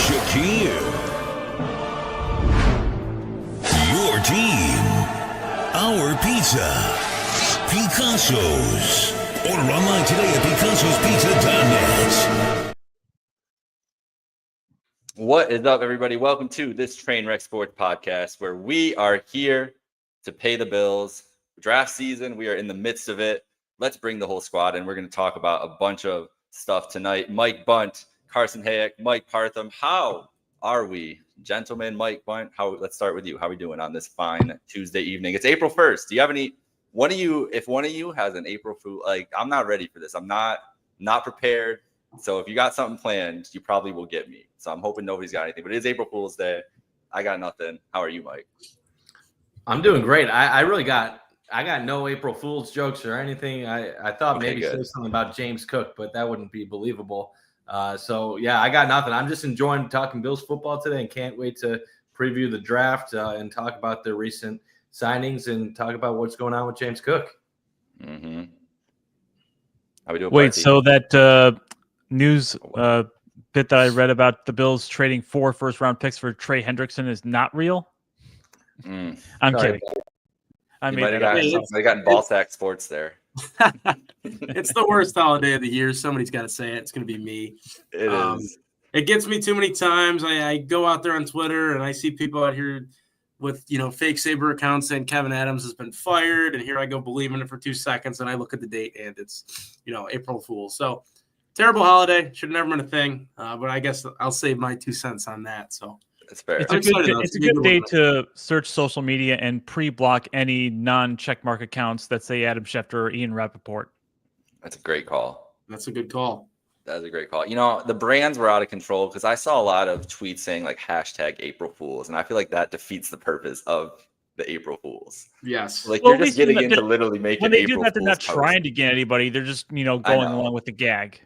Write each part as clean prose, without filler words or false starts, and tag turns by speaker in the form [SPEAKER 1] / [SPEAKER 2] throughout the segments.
[SPEAKER 1] Shakir. Your team. Our pizza. Picasso's. Order online today at picassospizza.net.
[SPEAKER 2] What is up, everybody? Welcome to this Trainwreck Sports Podcast, where we are here to pay the bills. Draft season, we are in the midst of it. Let's bring the whole squad in. We're going to talk about a bunch of stuff tonight. Mike Bundt, Carson Hayek, Mike Partham. How are we, gentlemen? Mike Bundt, let's start with you. How are we doing on this fine Tuesday evening? It's April 1st. Do you have any? If one of you has an April Fool, I'm not ready for this. I'm not prepared. So if you got something planned, you probably will get me. So I'm hoping nobody's got anything. But it is April Fool's Day. I got nothing. How are you, Mike?
[SPEAKER 3] I'm doing great. I got no April Fool's jokes or anything. I thought maybe say something about James Cook, but that wouldn't be believable. So yeah, I got nothing. I'm just enjoying talking Bills football today and can't wait to preview the draft and talk about the recent signings and talk about what's going on with James Cook.
[SPEAKER 2] Mm-hmm. How we doing?
[SPEAKER 4] Wait,
[SPEAKER 2] Parthy?
[SPEAKER 4] so that news bit that I read about the Bills trading 4 first-round picks for Trey Hendrickson is not real? I'm kidding. I
[SPEAKER 2] might have gotten ball sack sports there.
[SPEAKER 5] It's the worst holiday of the year. Somebody's got to say it. It's going to be me.
[SPEAKER 2] It is.
[SPEAKER 5] It gets me too many times. I go out there on Twitter and I see people out here with, fake Saber accounts saying Kevin Adams has been fired. And here I go believing it for 2 seconds. And I look at the date and it's, April Fool's. So terrible holiday. Should have never been a thing. But I guess I'll save my 2 cents on that. So
[SPEAKER 2] it's fair.
[SPEAKER 4] It's a good day to search social media and pre-block any non-checkmark accounts that say Adam Schefter or Ian Rappaport.
[SPEAKER 2] That's a great call.
[SPEAKER 5] That's a good call.
[SPEAKER 2] That's a great call. The brands were out of control because I saw a lot of tweets saying hashtag April Fools. And I feel like that defeats the purpose of the April Fools.
[SPEAKER 5] Yes.
[SPEAKER 2] You're just getting into literally making
[SPEAKER 4] when they
[SPEAKER 2] April
[SPEAKER 4] do that, they're not
[SPEAKER 2] Fools
[SPEAKER 4] trying to get anybody. They're just, going along with the gag.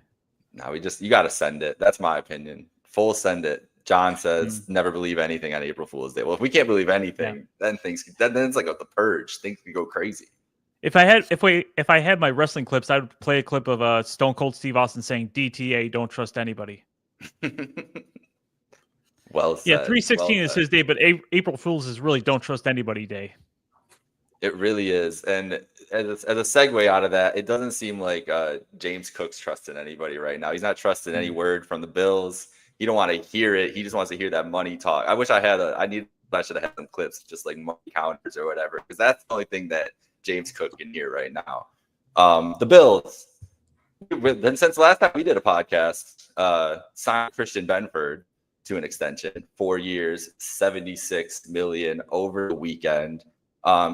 [SPEAKER 2] No, you got to send it. That's my opinion. Full send it. John says, never believe anything on April Fool's Day. Well, if we can't believe anything, then it's like the purge. Things can go crazy.
[SPEAKER 4] If I had my wrestling clips, I would play a clip of Stone Cold Steve Austin saying DTA, don't trust anybody.
[SPEAKER 2] Well said.
[SPEAKER 4] Yeah, 316 is his day, but April Fool's is really don't trust anybody day.
[SPEAKER 2] It really is. And as a segue out of that, it doesn't seem like James Cook's trusting anybody right now. He's not trusting any word from the Bills. He don't want to hear it. He just wants to hear that money talk. I wish I should have had some clips, just like money counters or whatever, because that's the only thing that James Cook can hear right now. The Bills, since last time we did a podcast, signed Christian Benford to an extension, 4 years, $76 million over the weekend.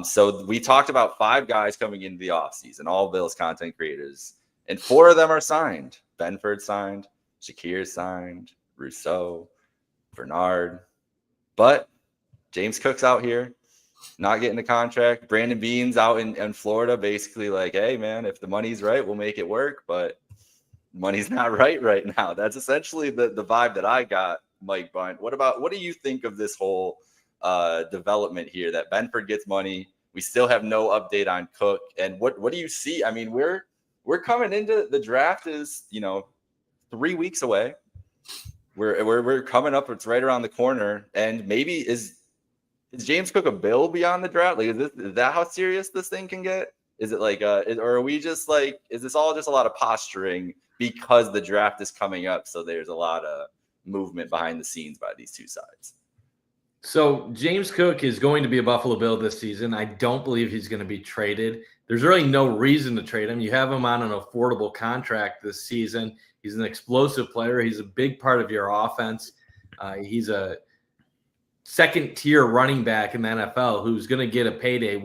[SPEAKER 2] So we talked about 5 guys coming into the offseason, all Bills content creators, and 4 of them are signed. Benford signed, Shakir signed, Rousseau, Bernard, but James Cook's out here not getting a contract. Brandon Beane's out in Florida, basically like, hey man, if the money's right, we'll make it work, but money's not right now. That's essentially the vibe that I got, Mike Bundt. What do you think of this whole development here that Benford gets money? We still have no update on Cook, and what do you see? I mean, we're coming into the draft is 3 weeks away. We're coming up. It's right around the corner. And maybe is James Cook a Bill beyond the draft? Like, is that how serious this thing can get? Is it or are we just is this all just a lot of posturing because the draft is coming up? So there's a lot of movement behind the scenes by these two sides.
[SPEAKER 3] So James Cook is going to be a Buffalo Bill this season. I don't believe he's going to be traded. There's really no reason to trade him. You have him on an affordable contract this season. He's an explosive player. He's a big part of your offense. He's a second-tier running back in the NFL who's going to get a payday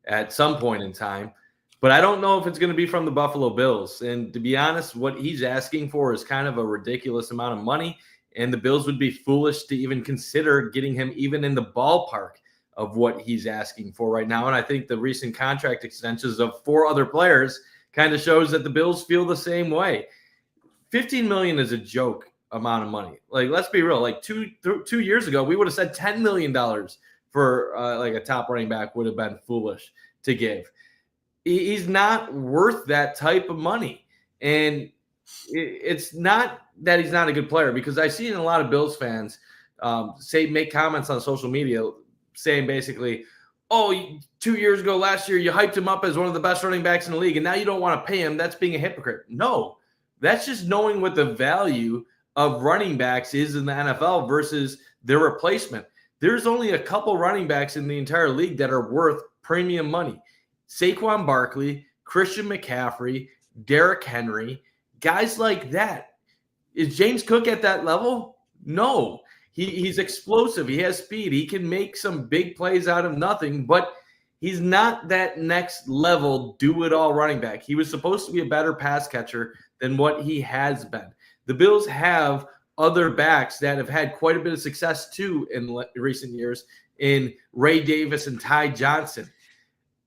[SPEAKER 3] at some point in time. But I don't know if it's going to be from the Buffalo Bills. And to be honest, what he's asking for is kind of a ridiculous amount of money. And the Bills would be foolish to even consider getting him even in the ballpark of what he's asking for right now. And I think the recent contract extensions of 4 other players kind of shows that the Bills feel the same way. $15 million is a joke amount of money. Let's be real. 2 years ago, we would have said $10 million for a top running back would have been foolish to give. He's not worth that type of money. And it's not that he's not a good player, because I've seen a lot of Bills fans make comments on social media saying basically, oh, 2 years ago, last year, you hyped him up as one of the best running backs in the league, and now you don't want to pay him. That's being a hypocrite. No, that's just knowing what the value of running backs is in the NFL versus their replacement. There's only a couple running backs in the entire league that are worth premium money. Saquon Barkley, Christian McCaffrey, Derrick Henry, guys like that. Is James Cook at that level? No. He's explosive. He has speed. He can make some big plays out of nothing, but he's not that next level do-it-all running back. He was supposed to be a better pass catcher than what he has been. The Bills have other backs that have had quite a bit of success too in recent years in Ray Davis and Ty Johnson.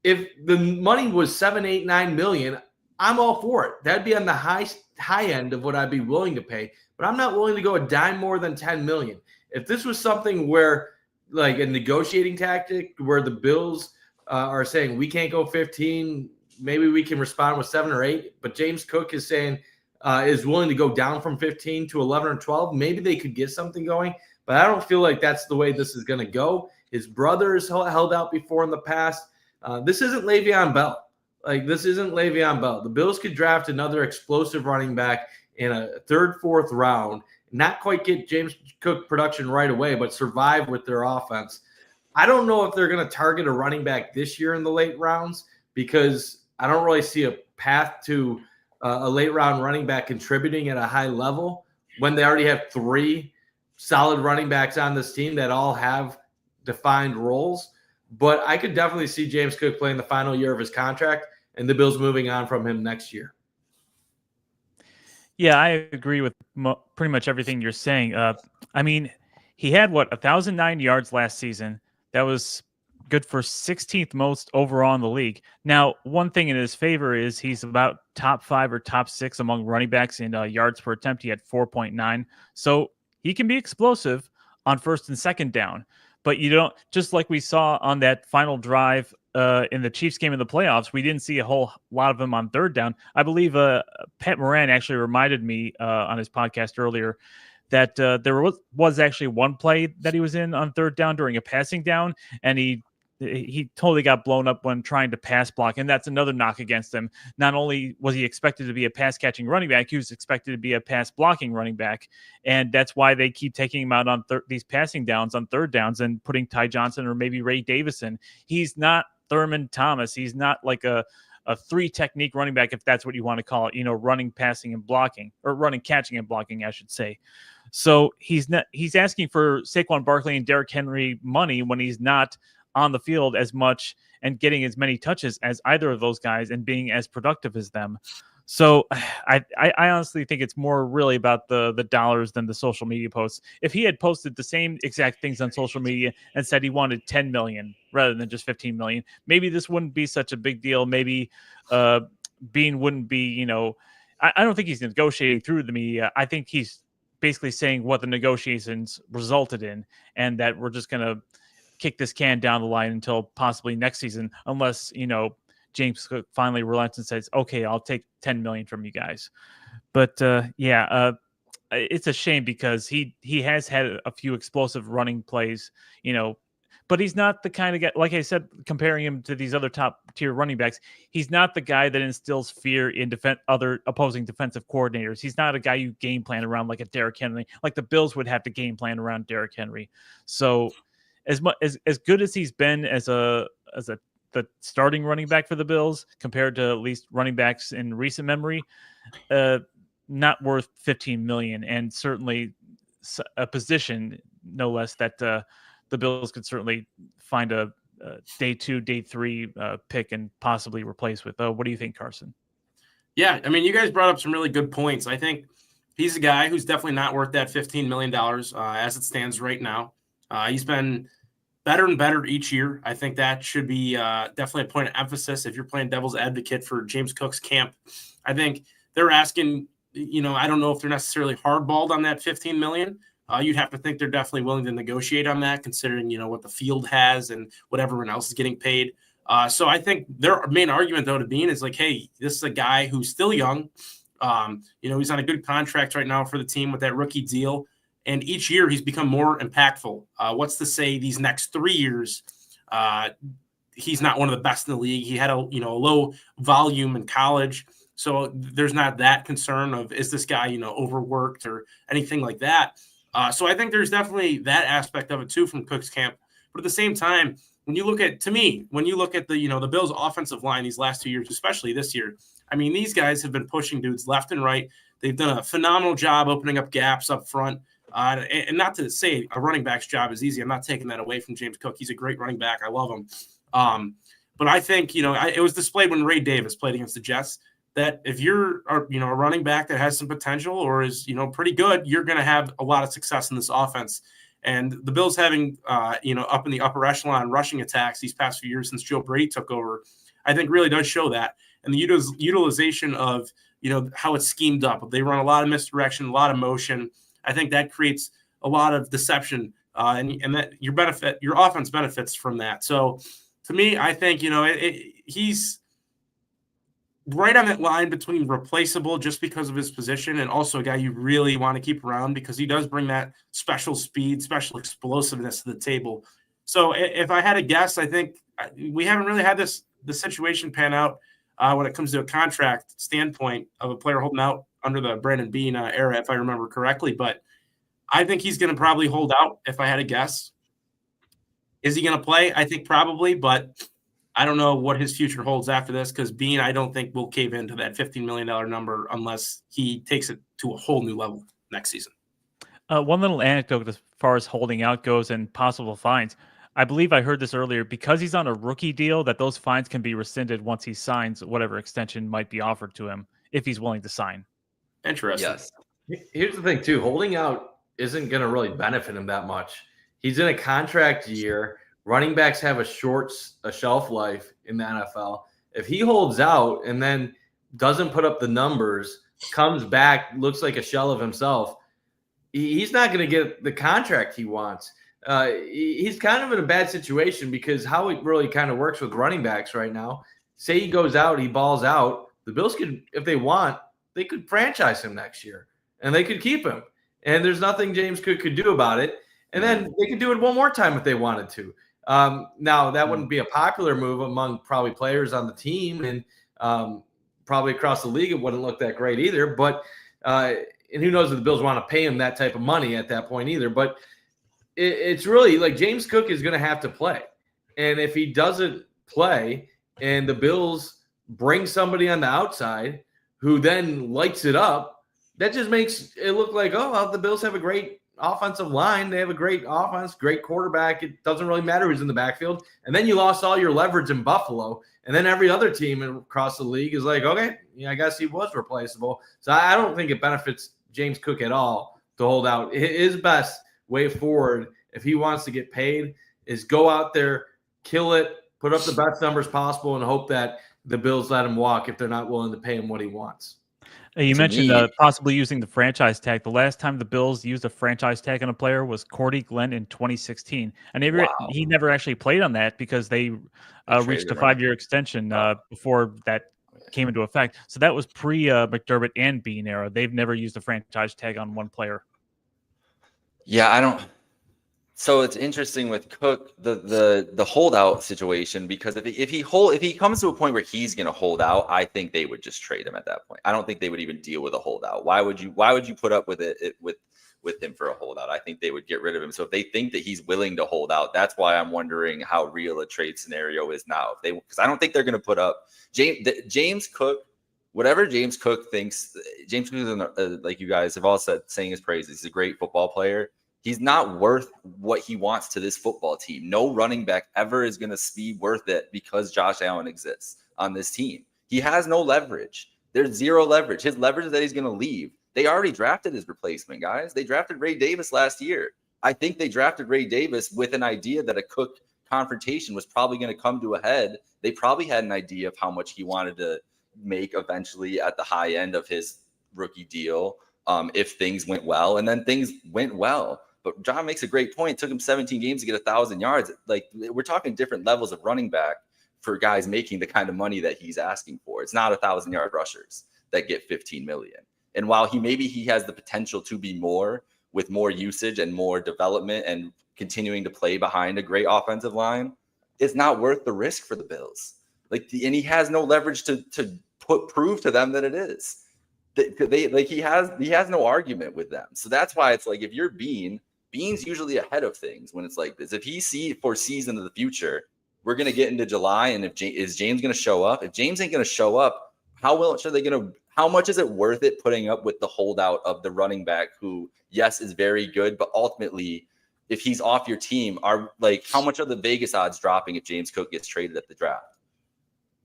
[SPEAKER 3] If the money was 7, 8, 9 million, I'm all for it. That'd be on the high end of what I'd be willing to pay, but I'm not willing to go a dime more than 10 million. If this was something where, like a negotiating tactic, where the Bills are saying we can't go 15, maybe we can respond with 7 or 8, but James Cook is saying is willing to go down from 15 to 11 or 12, maybe they could get something going, but I don't feel like that's the way this is going to go. His brother's held out before in the past. This isn't Le'Veon Bell. This isn't Le'Veon Bell. The Bills could draft another explosive running back in a third, fourth round, not quite get James Cook production right away, but survive with their offense. I don't know if they're going to target a running back this year in the late rounds, because I don't really see a path to a late round running back contributing at a high level when they already have 3 solid running backs on this team that all have defined roles. But I could definitely see James Cook playing the final year of his contract and the Bills moving on from him next year.
[SPEAKER 4] Yeah, I agree with pretty much everything you're saying. I mean, he had 1,009 yards last season. That was good for 16th most overall in the league. Now, one thing in his favor is he's about top 5 or top 6 among running backs in yards per attempt. He had 4.9. So he can be explosive on first and second down. But you don't, just like we saw on that final drive in the Chiefs game in the playoffs, we didn't see a whole lot of them on third down. I believe Pat Moran actually reminded me on his podcast earlier that there was actually one play that he was in on third down during a passing down, and he totally got blown up when trying to pass block, and that's another knock against him. Not only was he expected to be a pass-catching running back, he was expected to be a pass-blocking running back, and that's why they keep taking him out on these passing downs on third downs and putting Ty Johnson or maybe Ray Davis in. He's not Thurman Thomas. He's not like a 3-technique running back, if that's what you want to call it, running, passing, and blocking, or running, catching, and blocking, I should say. So he's asking for Saquon Barkley and Derrick Henry money when he's not on the field as much and getting as many touches as either of those guys and being as productive as them. So I honestly think it's more really about the dollars than the social media posts. If he had posted the same exact things on social media and said he wanted 10 million rather than just 15 million, maybe this wouldn't be such a big deal. Maybe Bean wouldn't be, I don't think he's negotiating through the media. I think he's basically saying what the negotiations resulted in, and that we're just going to kick this can down the line until possibly next season, unless, James Cook finally relents and says, okay, I'll take 10 million from you guys. But it's a shame because he has had a few explosive running plays, but he's not the kind of guy, like I said, comparing him to these other top tier running backs, he's not the guy that instills fear in other opposing defensive coordinators. He's not a guy you game plan around like a Derrick Henry, like the Bills would have to game plan around Derrick Henry. So as good as he's been as the starting running back for the Bills compared to at least running backs in recent memory, not worth 15 million, and certainly a position no less that the Bills could certainly find a day 2, day 3 pick and possibly replace with. What do you think, Carson?
[SPEAKER 5] Yeah, I mean, you guys brought up some really good points. I think he's a guy who's definitely not worth that $15 million as it stands right now. He's been better and better each year. I think that should be definitely a point of emphasis if you're playing devil's advocate for James Cook's camp. I think they're asking, I don't know if they're necessarily hardballed on that $15 million. You'd have to think they're definitely willing to negotiate on that, considering, what the field has and what everyone else is getting paid. So I think their main argument, though, to Bean is like, hey, this is a guy who's still young. He's on a good contract right now for the team with that rookie deal. And each year he's become more impactful. What's to say these next 3 years, he's not one of the best in the league. He had a low volume in college. So there's not that concern of, is this guy, overworked or anything like that. So I think there's definitely that aspect of it too from Cook's camp. But at the same time, when you look at the Bills' offensive line these last 2 years, especially this year, I mean, these guys have been pushing dudes left and right. They've done a phenomenal job opening up gaps up front. And not to say a running back's job is easy. I'm not taking that away from James Cook. He's a great running back. I love him. But I think, it was displayed when Ray Davis played against the Jets that if you're, a running back that has some potential or is, pretty good, you're going to have a lot of success in this offense. And the Bills having, up in the upper echelon rushing attacks these past few years since Joe Brady took over, I think really does show that. And the utilization of, how it's schemed up. They run a lot of misdirection, a lot of motion. I think that creates a lot of deception, and that your offense benefits from that. So to me, I think, he's right on that line between replaceable just because of his position and also a guy you really want to keep around because he does bring that special speed, special explosiveness to the table. So if I had to guess, I think we haven't really had the situation pan out when it comes to a contract standpoint of a player holding out under the Brandon Beane era, if I remember correctly. But I think he's going to probably hold out if I had to guess. Is he going to play? I think probably, but I don't know what his future holds after this because Beane, I don't think will cave into that $15 million number unless he takes it to a whole new level next season.
[SPEAKER 4] One little anecdote as far as holding out goes and possible fines. I believe I heard this earlier because he's on a rookie deal that those fines can be rescinded once he signs whatever extension might be offered to him if he's willing to sign.
[SPEAKER 5] Interesting.
[SPEAKER 2] Yes.
[SPEAKER 3] Here's the thing, too. Holding out isn't going to really benefit him that much. He's in a contract year. Running backs have a shelf life in the NFL. If he holds out and then doesn't put up the numbers, comes back, looks like a shell of himself, he's not going to get the contract he wants. He's kind of in a bad situation because how it really kind of works with running backs right now, say he goes out, he balls out, the Bills could, if they want, they could franchise him next year and they could keep him. And there's nothing James Cook could do about it. And then they could do it one more time if they wanted to. Now, that wouldn't be a popular move among probably players on the team and probably across the league. It wouldn't look that great either. But and who knows if the Bills want to pay him that type of money at that point either. But it's really like James Cook is going to have to play. And if he doesn't play and the Bills bring somebody on the outside who then lights it up, that just makes it look like, oh, well, the Bills have a great offensive line. They have a great offense, great quarterback. It doesn't really matter who's in the backfield. And then you lost all your leverage in Buffalo. And then every other team across the league is like, okay, yeah, I guess he was replaceable. So I don't think it benefits James Cook at all to hold out. His best way forward, if he wants to get paid, is go out there, kill it, put up the best numbers possible, and hope that the Bills let him walk if they're not willing to pay him what he wants.
[SPEAKER 4] You mentioned possibly using the franchise tag. The last time the Bills used a franchise tag on a player was Cordy Glenn in 2016. And he never actually played on that because they reached a 5-year extension before that came into effect. So that was pre-McDermott and Beane era. They've never used a franchise tag on one player.
[SPEAKER 2] Yeah, I don't. So it's interesting with Cook, the holdout situation, because if he comes to a point where he's going to hold out, I think they would just trade him at that point. I don't think they would even deal with a holdout. Why would you put up with it with him for a holdout? I think they would get rid of him. So if they think that he's willing to hold out, that's why I'm wondering how real a trade scenario is now. Because I don't think they're going to put up James Cook. Whatever James Cook thinks, James Cook is like you guys have all said, saying his praises. He's a great football player. He's not worth what he wants to this football team. No running back ever is going to be worth it because Josh Allen exists on this team. He has no leverage. There's zero leverage. His leverage is that he's going to leave. They already drafted his replacement, guys. They drafted Ray Davis last year. I think they drafted Ray Davis with an idea that a Cook confrontation was probably going to come to a head. They probably had an idea of how much he wanted to make eventually at the high end of his rookie deal if things went well. And then things went well. But John makes a great point. It took him 17 games to get 1,000 yards. Like, we're talking different levels of running back for guys making the kind of money that he's asking for. It's not 1,000-yard rushers. that get 15 million. And while he has the potential to be more with more usage and more development and continuing to play behind a great offensive line, it's not worth the risk for the Bills. And he has no leverage to prove to them that it is. He has no argument with them. So that's why it's like, if you're Beane's usually ahead of things when it's like this. If he foresees into the future, we're going to get into July, and is James going to show up? If James ain't going to show up, how much is it worth it putting up with the holdout of the running back who, yes, is very good, but ultimately, if he's off your team, how much are the Vegas odds dropping if James Cook gets traded at the draft?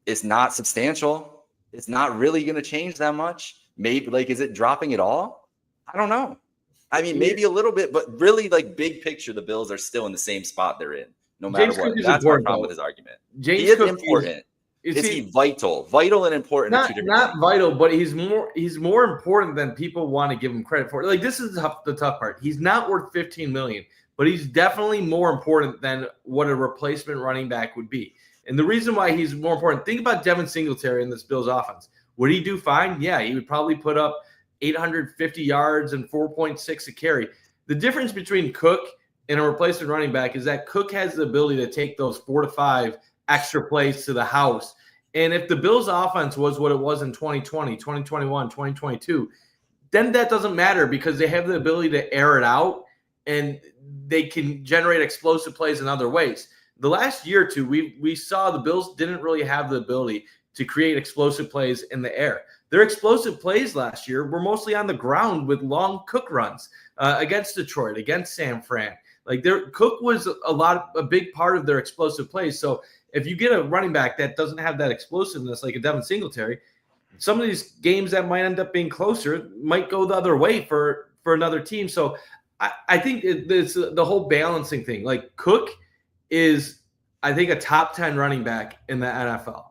[SPEAKER 2] It's not substantial. It's not really going to change that much. Maybe is it dropping at all? I don't know. I mean, maybe a little bit, but really, big picture, the Bills are still in the same spot they're in, no matter what. That's my problem with his argument. He is important. Is he vital and important?
[SPEAKER 3] Not vital, but he's more important than people want to give him credit for. This is the tough part. He's not worth $15 million, but he's definitely more important than what a replacement running back would be. And the reason why he's more important, think about Devin Singletary in this Bills offense. Would he do fine? Yeah, he would probably put up 850 yards and 4.6 a carry. The difference between Cook and a replacement running back is that Cook has the ability to take those 4 to 5 extra plays to the house. And if the Bills offense was what it was in 2020, 2021, 2022, then that doesn't matter because they have the ability to air it out and they can generate explosive plays in other ways. The last year or two, we saw the Bills didn't really have the ability to create explosive plays in the air. Their explosive plays last year were mostly on the ground with long Cook runs against Detroit, against San Fran. Cook was a big part of their explosive plays. So if you get a running back that doesn't have that explosiveness like a Devin Singletary, some of these games that might end up being closer might go the other way for another team. So I think it's the whole balancing thing. Cook is, I think, a top 10 running back in the NFL.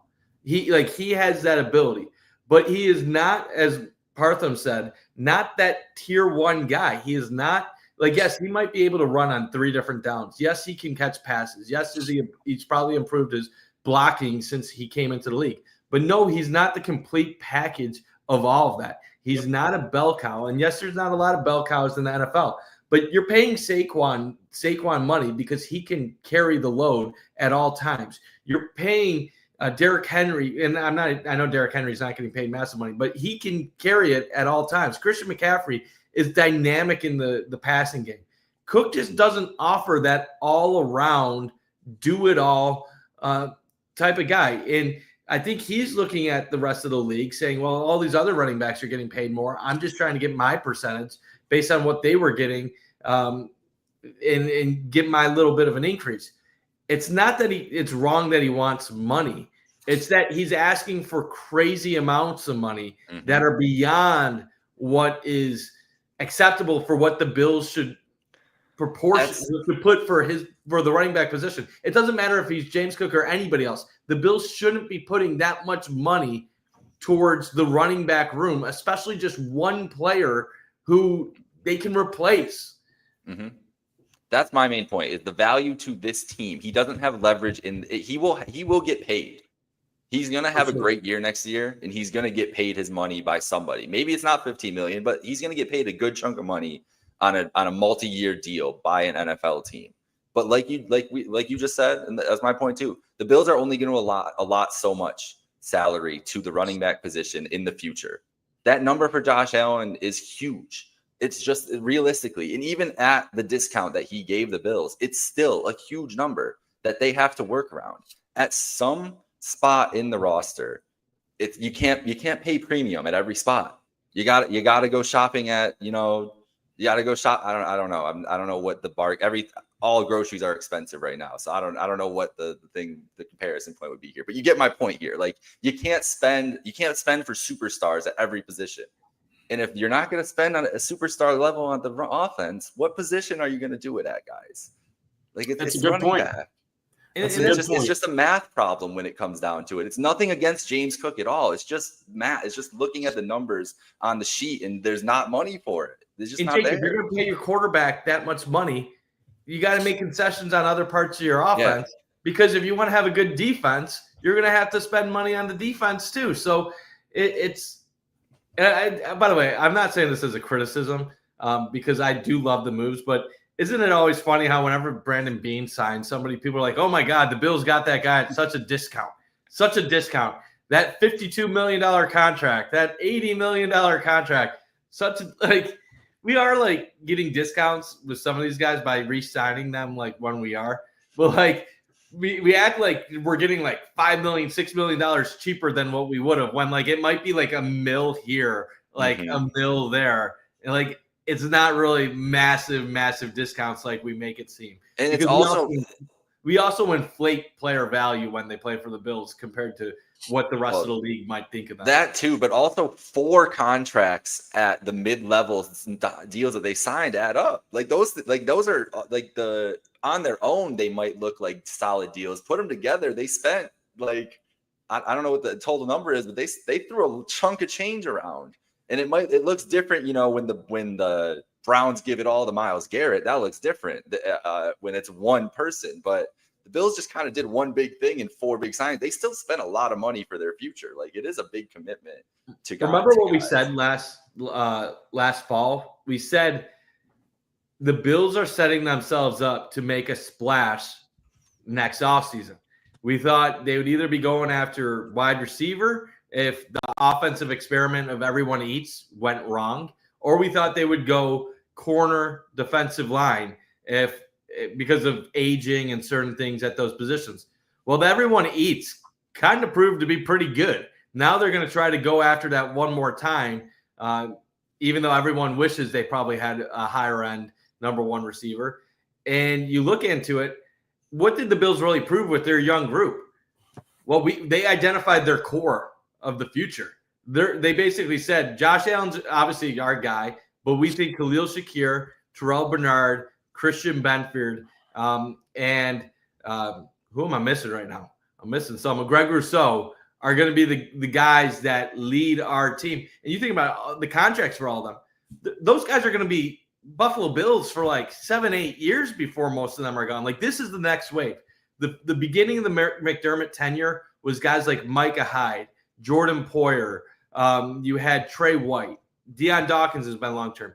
[SPEAKER 3] He has that ability, but he is not, as Partham said, not that tier 1 guy. He is not yes, he might be able to run on 3 different downs. Yes, he can catch passes. Yes, he's probably improved his blocking since he came into the league. But no, he's not the complete package of all of that. He's not a bell cow. And yes, there's not a lot of bell cows in the NFL. But you're paying Saquon money because he can carry the load at all times. You're paying Derrick Henry, and I know Derrick Henry's not getting paid massive money, but he can carry it at all times. Christian McCaffrey is dynamic in the passing game. Cook just doesn't offer that all-around, do-it-all type of guy. And I think he's looking at the rest of the league saying, well, all these other running backs are getting paid more. I'm just trying to get my percentage based on what they were getting and get my little bit of an increase. It's not that it's wrong that he wants money. It's that he's asking for crazy amounts of money that are beyond what is acceptable for what the Bills should to put for the running back position. It doesn't matter if he's James Cook or anybody else. The Bills shouldn't be putting that much money towards the running back room, especially just one player who they can replace.
[SPEAKER 2] Mm-hmm. That's my main point, is the value to this team. He doesn't have leverage he will get paid. He's going to have a great year next year, and he's going to get paid his money by somebody. Maybe it's not $15 million, but he's going to get paid a good chunk of money on a multi-year deal by an NFL team. But like you just said, and that's my point too, the Bills are only going to allot so much salary to the running back position in the future. That number for Josh Allen is huge. It's just realistically, and even at the discount that he gave the Bills, it's still a huge number that they have to work around. At some spot in the roster, you can't pay premium at every spot. You got to go shopping at, you got to go shop. I don't know. I don't know what all groceries are expensive right now. So I don't know what the comparison point would be here, but you get my point here. You can't spend for superstars at every position. And if you're not going to spend on a superstar level on the offense, what position are you going to do it at, guys?
[SPEAKER 5] That's a good point.
[SPEAKER 2] It's just a math problem when it comes down to it. It's nothing against James Cook at all. It's just math. It's just looking at the numbers on the sheet, and there's not money for it. It's just not there.
[SPEAKER 3] If you're going to pay your quarterback that much money, you got to make concessions on other parts of your offense. Yeah. Because if you want to have a good defense, you're going to have to spend money on the defense too. So it's And by the way, I'm not saying this as a criticism because I do love the moves, but isn't it always funny how whenever Brandon Beane signs somebody, people are like, oh my God, the Bills got that guy at such a discount. Such a discount. That $52 million contract, that $80 million contract, we are like getting discounts with some of these guys by re-signing them like when we are. But like we act like we're getting like $5 million, $6 million cheaper than what we would have when like it might be like a mil here, like a mil there. And like it's not really massive discounts like we make it seem.
[SPEAKER 2] And
[SPEAKER 3] because
[SPEAKER 2] it's also
[SPEAKER 3] we also inflate player value when they play for the Bills compared to what the rest of the league might think of them.
[SPEAKER 2] That too, but also 4 contracts at the mid-level deals that they signed add up. Like those are like the on their own they might look like solid deals. Put them together, they spent like I don't know what the total number is, but they threw a chunk of change around. And it looks different, when the Browns give it all to Myles Garrett, that looks different when it's one person. But the Bills just kind of did one big thing and 4 big signings. They still spent a lot of money for their future. Like it is a big commitment to guys.
[SPEAKER 3] Remember what we said last fall? We said the Bills are setting themselves up to make a splash next offseason. We thought they would either be going after wide receiver if the offensive experiment of everyone eats went wrong, or we thought they would go corner, defensive line because of aging and certain things at those positions. Well, the everyone eats kind of proved to be pretty good. Now they're going to try to go after that one more time, even though everyone wishes they probably had a higher end number 1 receiver. And you look into it, what did the Bills really prove with their young group? Well, they identified their core of the future. They basically said Josh Allen's obviously our guy, but we think Khalil Shakir, Terrell Bernard, Christian Benford, and who am I missing right now? I'm missing some. Greg Rousseau are going to be the guys that lead our team. And you think about the contracts for all of them. Those guys are going to be Buffalo Bills for like 7-8 years before most of them are gone. Like this is the next wave. The beginning of the McDermott tenure was guys like Micah Hyde, Jordan Poyer. You had Trey White. Deion Dawkins has been long-term.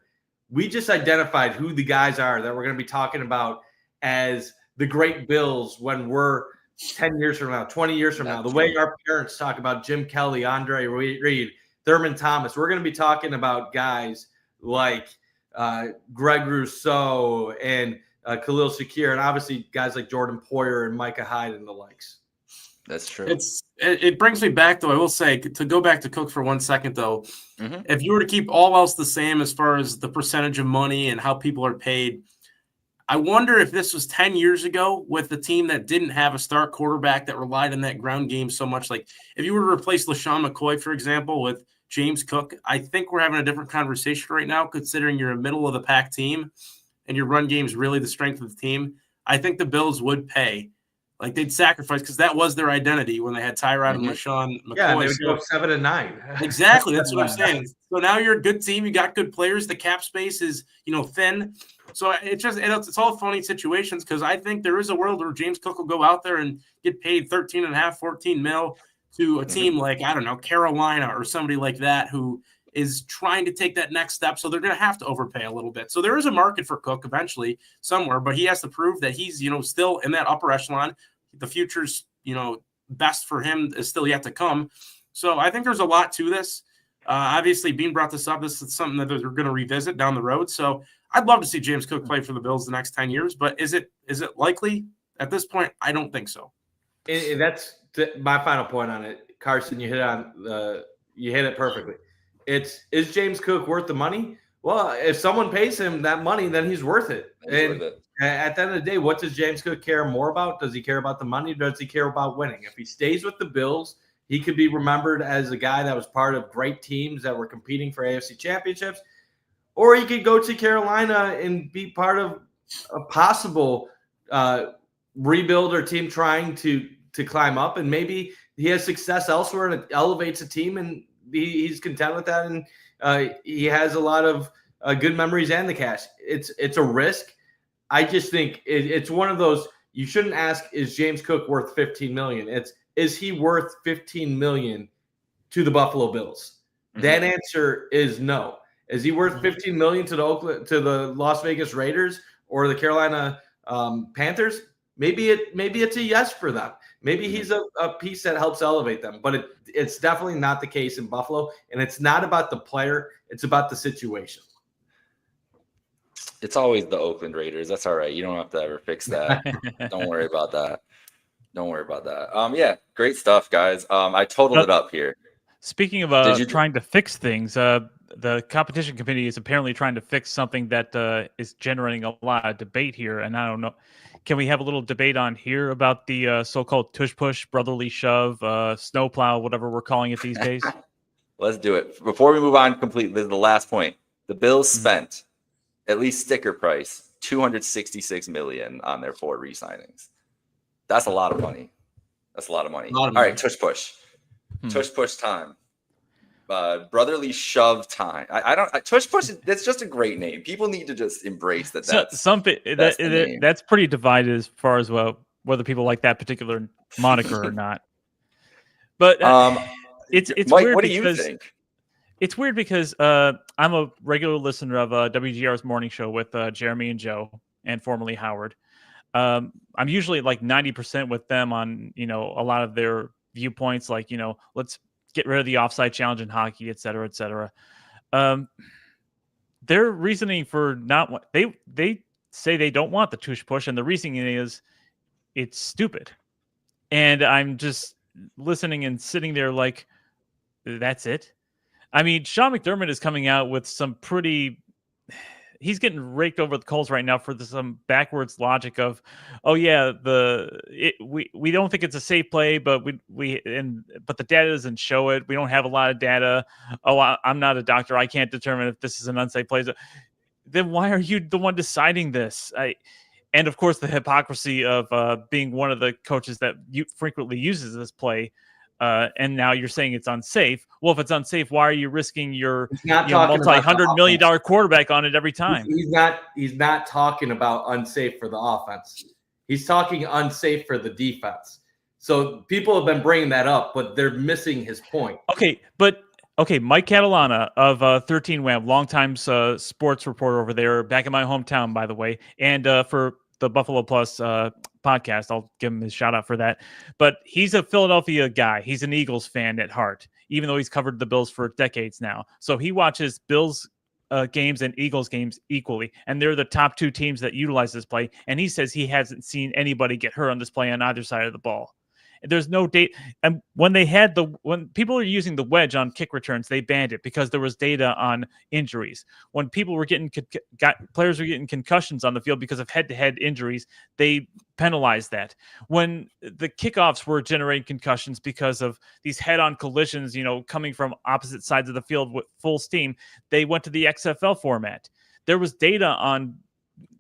[SPEAKER 3] We just identified who the guys are that we're going to be talking about as the great Bills when we're 10 years from now, 20 years from now. The way our parents talk about Jim Kelly, Andre Reed, Thurman Thomas. We're going to be talking about guys like Greg Rousseau and Khalil Shakir, and obviously guys like Jordan Poyer and Micah Hyde and the likes.
[SPEAKER 2] That's true.
[SPEAKER 5] It brings me back, though. I will say, to go back to Cook for 1 second, though, if you were to keep all else the same as far as the percentage of money and how people are paid, I wonder if this was 10 years ago with the team that didn't have a star quarterback that relied on that ground game so much. Like if you were to replace LaShawn McCoy, for example, with James Cook, I think we're having a different conversation right now, considering you're a middle of the pack team and your run game is really the strength of the team. I think the Bills would pay. Like they'd sacrifice because that was their identity when they had Tyrod and LaShawn McCoy.
[SPEAKER 3] Yeah, they would go 7-9.
[SPEAKER 5] Exactly. That's what I'm saying. So now you're a good team. You got good players. The cap space is, thin. So it's all funny situations because I think there is a world where James Cook will go out there and get paid $13.5, $14 million to a team like, I don't know, Carolina or somebody like that who is trying to take that next step. So they're going to have to overpay a little bit. So there is a market for Cook eventually somewhere, but he has to prove that he's, still in that upper echelon. The future's, best for him is still yet to come. So I think there's a lot to this. Obviously, Bean brought this up. This is something that they're going to revisit down the road. So I'd love to see James Cook play for the Bills the next 10 years. But is it likely at this point? I don't think so.
[SPEAKER 3] And that's my final point on it, Carson. You hit it perfectly. Is James Cook worth the money? Well, if someone pays him that money, then he's worth it. At the end of the day, what does James Cook care more about? Does he care about the money? Or does he care about winning? If he stays with the Bills, he could be remembered as a guy that was part of great teams that were competing for AFC championships. Or he could go to Carolina and be part of a possible rebuild or team trying to climb up. And maybe he has success elsewhere and it elevates a team and he's content with that. And he has a lot of good memories and the cash. It's a risk. I just think it's one of those, you shouldn't ask, is James Cook worth $15 million? Is he worth $15 million to the Buffalo Bills? That answer is no. Is he worth $15 million to the Las Vegas Raiders or the Carolina Panthers? Maybe it's a yes for them. Maybe he's a piece that helps elevate them, but it's definitely not the case in Buffalo. And it's not about the player; it's about the situation.
[SPEAKER 2] It's always the Oakland Raiders. That's all right. You don't have to ever fix that. Don't worry about that. Don't worry about that. Yeah, great stuff, guys. I totaled it up here.
[SPEAKER 4] Speaking of trying to fix things, the competition committee is apparently trying to fix something that is generating a lot of debate here. And I don't know, can we have a little debate on here about the so-called tush push, brotherly shove, snowplow, whatever we're calling it these days?
[SPEAKER 2] Let's do it. Before we move on completely, the last point. The Bills spent, at least sticker price, $266 million on their 4 re-signings. That's a lot of money. All right, tush push. Tush push time. Brotherly shove time. Tush push. That's just a great name. People need to just embrace that.
[SPEAKER 4] That's pretty divided as far as whether people like that particular moniker or not. But it's
[SPEAKER 2] Mike,
[SPEAKER 4] weird.
[SPEAKER 2] What do you think?
[SPEAKER 4] It's weird because I'm a regular listener of WGR's morning show with Jeremy and Joe, and formerly Howard. I'm usually like 90% with them on a lot of their viewpoints, like let's get rid of the offside challenge in hockey, et cetera, et cetera. Their reasoning for they say they don't want the tush push, and the reasoning is it's stupid. And I'm just listening and sitting there like, that's it. I mean, Sean McDermott is coming out with some he's getting raked over the coals right now for some backwards logic of, oh yeah, we don't think it's a safe play, but but the data doesn't show it. We don't have a lot of data. Oh, I'm not a doctor. I can't determine if this is an unsafe play. Then why are you the one deciding this? And of course, the hypocrisy of being one of the coaches that frequently uses this play. And now you're saying it's unsafe. Well, if it's unsafe, why are you risking your multi-$100 million quarterback on it every time?
[SPEAKER 3] He's not talking about unsafe for the offense. He's talking unsafe for the defense. So people have been bringing that up, but they're missing his point.
[SPEAKER 4] Okay, Mike Catalana of 13 Wham, longtime sports reporter over there, back in my hometown, by the way, and for the Buffalo Plus podcast. I'll give him his shout out for that. But he's a Philadelphia guy. He's an Eagles fan at heart, even though he's covered the Bills for decades now. So he watches Bills games and Eagles games equally. And they're the top 2 teams that utilize this play. And he says he hasn't seen anybody get hurt on this play on either side of the ball. There's no date. And when people are using the wedge on kick returns, they banned it because there was data on injuries. When people were players were getting concussions on the field because of head-to-head injuries, they penalized that. When the kickoffs were generating concussions because of these head-on collisions, coming from opposite sides of the field with full steam, they went to the XFL format. There was data on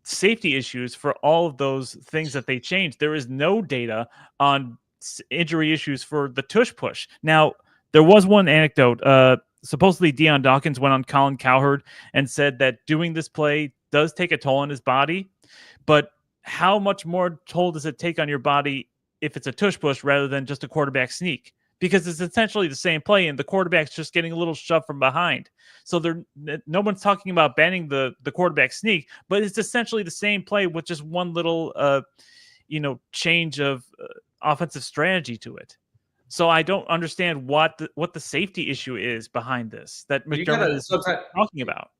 [SPEAKER 4] safety issues for all of those things that they changed. There is no data on injury issues for the tush push. Now, there was one anecdote. Supposedly, Deion Dawkins went on Colin Cowherd and said that doing this play does take a toll on his body, but how much more toll does it take on your body if it's a tush push rather than just a quarterback sneak? Because it's essentially the same play, and the quarterback's just getting a little shove from behind. So no one's talking about banning the quarterback sneak, but it's essentially the same play with just one little change of offensive strategy to it. So I don't understand what the safety issue is behind this that McDermott is talking about.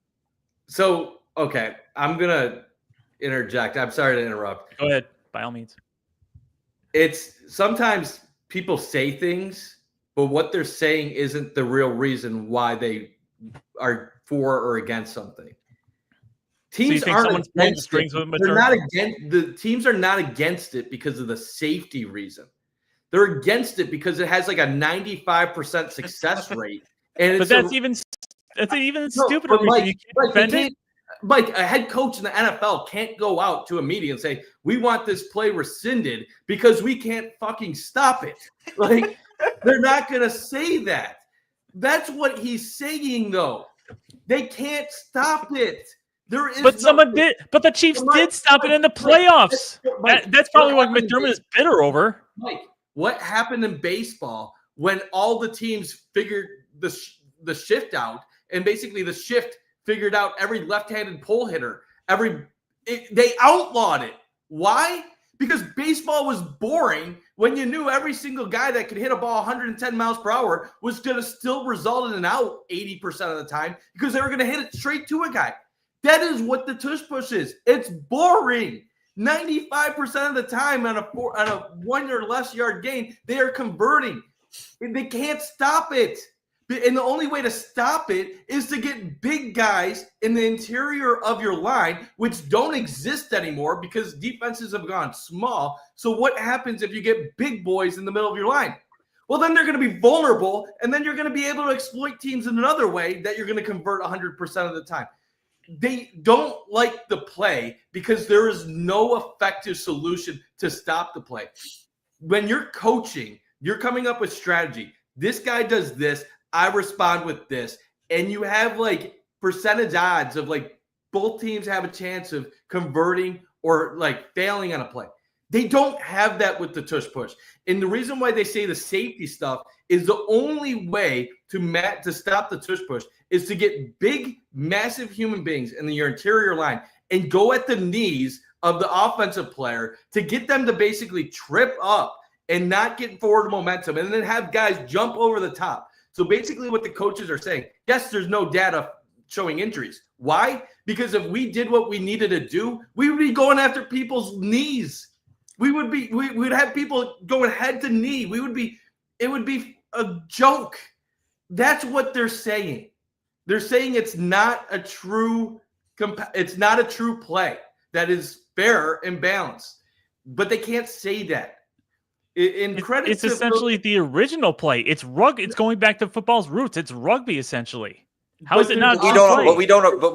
[SPEAKER 3] So, okay, I'm going to interject. I'm sorry to interrupt.
[SPEAKER 4] Go ahead, by all means.
[SPEAKER 3] It's sometimes people say things, but what they're saying isn't the real reason why they are for or against something. Teams aren't against it. They're not against the teams are not against it because of the safety reason. They're against it because it has like a 95% success rate. And
[SPEAKER 4] but that's even stupider reason. You can't defend it.
[SPEAKER 3] Mike, a head coach in the NFL can't go out to a media and say, we want this play rescinded because we can't fucking stop it. Like, they're not going to say that. That's what he's saying, though. They can't stop it.
[SPEAKER 4] But the Chiefs did stop it in the playoffs. That's probably what McDermott is bitter over.
[SPEAKER 3] Mike, what happened in baseball when all the teams figured the shift out, and basically the shift figured out every left-handed pole hitter. They outlawed it. Why? Because baseball was boring when you knew every single guy that could hit a ball 110 miles per hour was going to still result in an out 80% of the time because they were going to hit it straight to a guy. That is what the tush push is. It's boring. 95% of the time on a 1 or less yard gain, they are converting. They can't stop it. And the only way to stop it is to get big guys in the interior of your line, which don't exist anymore because defenses have gone small. So what happens if you get big boys in the middle of your line? Well, then they're going to be vulnerable, and then you're going to be able to exploit teams in another way that you're going to convert 100% of the time. They don't like the play because there is no effective solution to stop the play. When you're coaching, you're coming up with strategy. This guy does this. I respond with this. And you have like percentage odds of like both teams have a chance of converting or like failing on a play. They don't have that with the tush push. And the reason why they say the safety stuff is the only way to stop the tush push is to get big, massive human beings in your interior line and go at the knees of the offensive player to get them to basically trip up and not get forward momentum and then have guys jump over the top. So basically what the coaches are saying, yes, there's no data showing injuries. Why? Because if we did what we needed to do, we would be going after people's knees. We would have people going head to knee. It would be a joke. That's what they're saying. They're saying it's not a true play that is fair and balanced. But they can't say that.
[SPEAKER 4] It's essentially the original play. It's going back to football's roots. It's rugby essentially. How is it not?
[SPEAKER 2] But we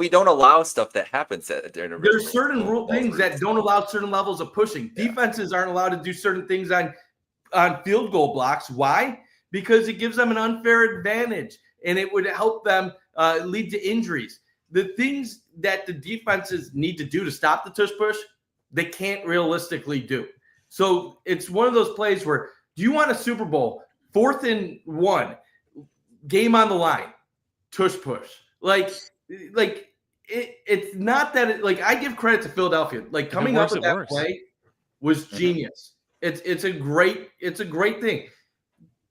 [SPEAKER 2] don't allow stuff that happens during a.
[SPEAKER 3] There's certain things that don't allow certain levels of pushing. Yeah. Defenses aren't allowed to do certain things on field goal blocks. Why? Because it gives them an unfair advantage, and it would help them lead to injuries. The things that the defenses need to do to stop the tush push, they can't realistically do. So it's one of those plays where, do you want a Super Bowl, 4th and 1, game on the line, tush push? It's not that I give credit to Philadelphia. Like coming up with that play was genius. It's a great thing.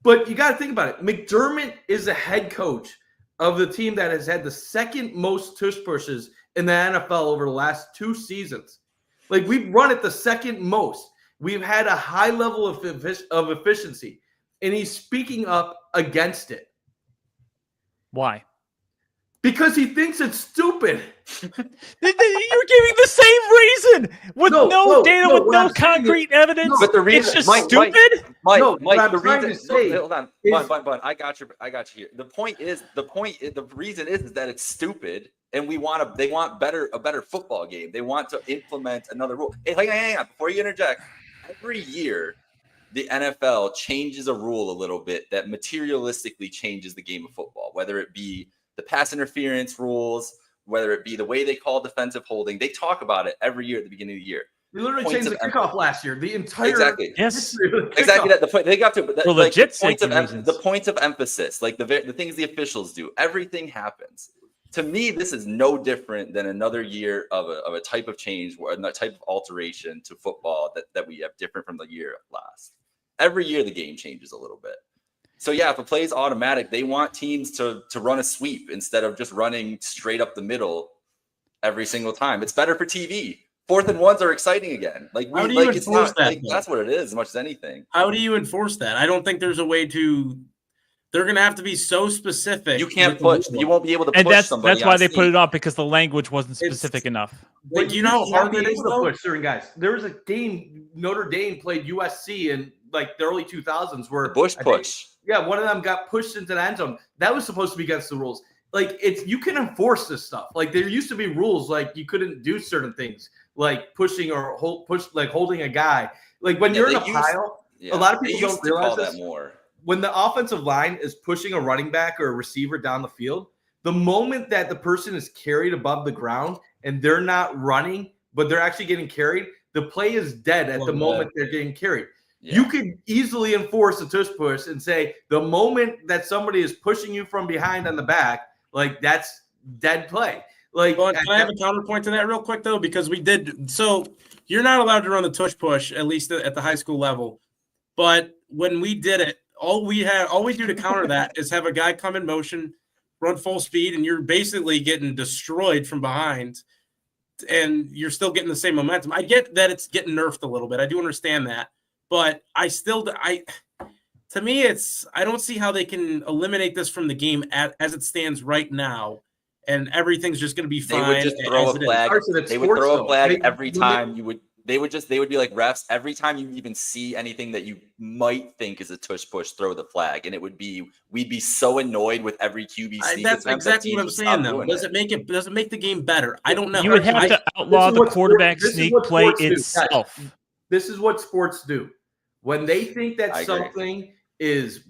[SPEAKER 3] But you got to think about it. McDermott is the head coach of the team that has had the second most tush pushes in the NFL over the last 2 seasons. Like we've run it the second most. We've had a high level of efficiency, and he's speaking up against it.
[SPEAKER 4] Why?
[SPEAKER 3] Because he thinks it's stupid.
[SPEAKER 4] You're giving the same reason with no data, with no concrete evidence.
[SPEAKER 2] But the reason,
[SPEAKER 4] it's just stupid.
[SPEAKER 2] Mike, the reason. Hold on, Bun. I got you here. The reason is that it's stupid, and they want a better football game. They want to implement another rule. Hey, hang on, before you interject. Every year, the NFL changes a rule a little bit that materialistically changes the game of football, whether it be the pass interference rules, whether it be the way they call defensive holding. They talk about it every year at the beginning of the year.
[SPEAKER 3] They literally changed the kickoff last year. The entire
[SPEAKER 2] exactly. The point they got to, but the points of emphasis, like the things the officials do, everything happens. To me, this is no different than another year of a type of change or a type of alteration to football that we have different from the year last. Every year, the game changes a little bit. So, yeah, if a play is automatic, they want teams to run a sweep instead of just running straight up the middle every single time. It's better for TV. 4th and 1s are exciting again.
[SPEAKER 5] How do you enforce that?
[SPEAKER 2] That's what it is, as much as anything.
[SPEAKER 5] How do you enforce that? I don't think there's a way to. They're going to have to be so specific.
[SPEAKER 2] You can't push. You won't be able to push somebody.
[SPEAKER 4] That's why they put it off, because the language wasn't specific enough.
[SPEAKER 5] But you know how hard it is to
[SPEAKER 3] push certain guys. There was a game Notre Dame played USC in the early 2000s where
[SPEAKER 2] the Bush push.
[SPEAKER 3] One of them got pushed into the end zone. That was supposed to be against the rules. You can enforce this stuff. There used to be rules you couldn't do certain things like pushing or holding a guy. When you're in a pile, a lot of people don't realize that more. When the offensive line is pushing a running back or a receiver down the field, the moment that the person is carried above the ground and they're not running, but they're actually getting carried, the play is dead at the moment they're getting carried. You could easily enforce a tush push and say the moment that somebody is pushing you from behind on the back, like that's dead play. Like,
[SPEAKER 5] can I have a counterpoint to that real quick though? Because we did. So you're not allowed to run the tush push, at least at the high school level. But when we did it, all we do to counter that is have a guy come in motion, run full speed, and you're basically getting destroyed from behind, and you're still getting the same momentum. I get that it's getting nerfed a little bit. I do understand that, but to me, I don't see how they can eliminate this from the game as it stands right now, and everything's just going to be fine.
[SPEAKER 2] They would just throw a flag. They would throw a flag every time you would. They would be like, refs, every time you even see anything that you might think is a tush push, throw the flag. And we'd be so annoyed with every QB sneak.
[SPEAKER 5] That's exactly what I'm saying, though. Does it make the game better? I don't know.
[SPEAKER 4] You would have to outlaw the quarterback sneak play itself.
[SPEAKER 3] This is what sports do. When they think that something is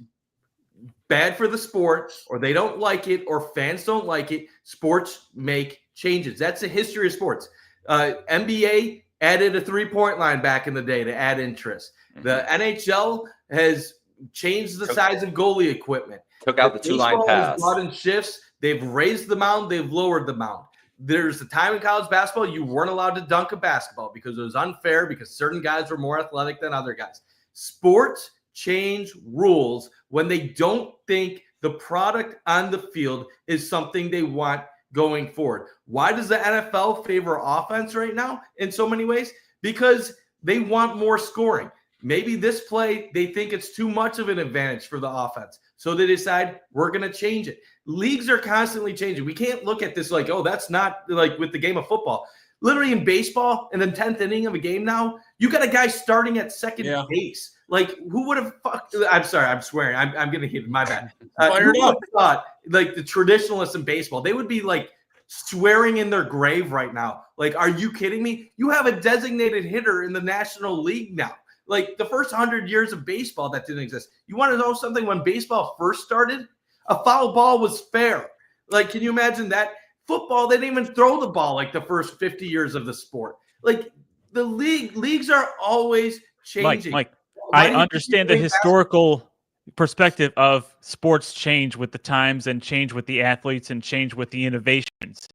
[SPEAKER 3] bad for the sport, or they don't like it, or fans don't like it, sports make changes. That's the history of sports. NBA added a 3-point line back in the day to add interest. The NHL has changed the size of goalie equipment.
[SPEAKER 2] Took out the 2-line pass.
[SPEAKER 3] Brought in shifts. They've raised the mound. They've lowered the mound. There's a time in college basketball you weren't allowed to dunk a basketball because it was unfair, because certain guys were more athletic than other guys. Sports change rules when they don't think the product on the field is something they want going forward. Why does the NFL favor offense right now in so many ways? Because they want more scoring. Maybe this play, they think it's too much of an advantage for the offense. So they decide we're going to change it. Leagues are constantly changing. We can't look at this like, oh, that's not like with the game of football. Literally in baseball, in the 10th inning of a game now, you got a guy starting at second base. Like, who would have fucked? I'm sorry, I'm swearing. I'm going to hit my bad. Who would have thought, like, the traditionalists in baseball, they would be, like, swearing in their grave right now. Like, are you kidding me? You have a designated hitter in the National League now. Like, the first 100 years of baseball, that didn't exist. You want to know something? When baseball first started, a foul ball was fair. Like, can you imagine that? Football, they didn't even throw the ball like the first 50 years of the sport. Like, the leagues are always changing.
[SPEAKER 4] Mike, I understand the historical perspective of sports change with the times and change with the athletes and change with the innovations.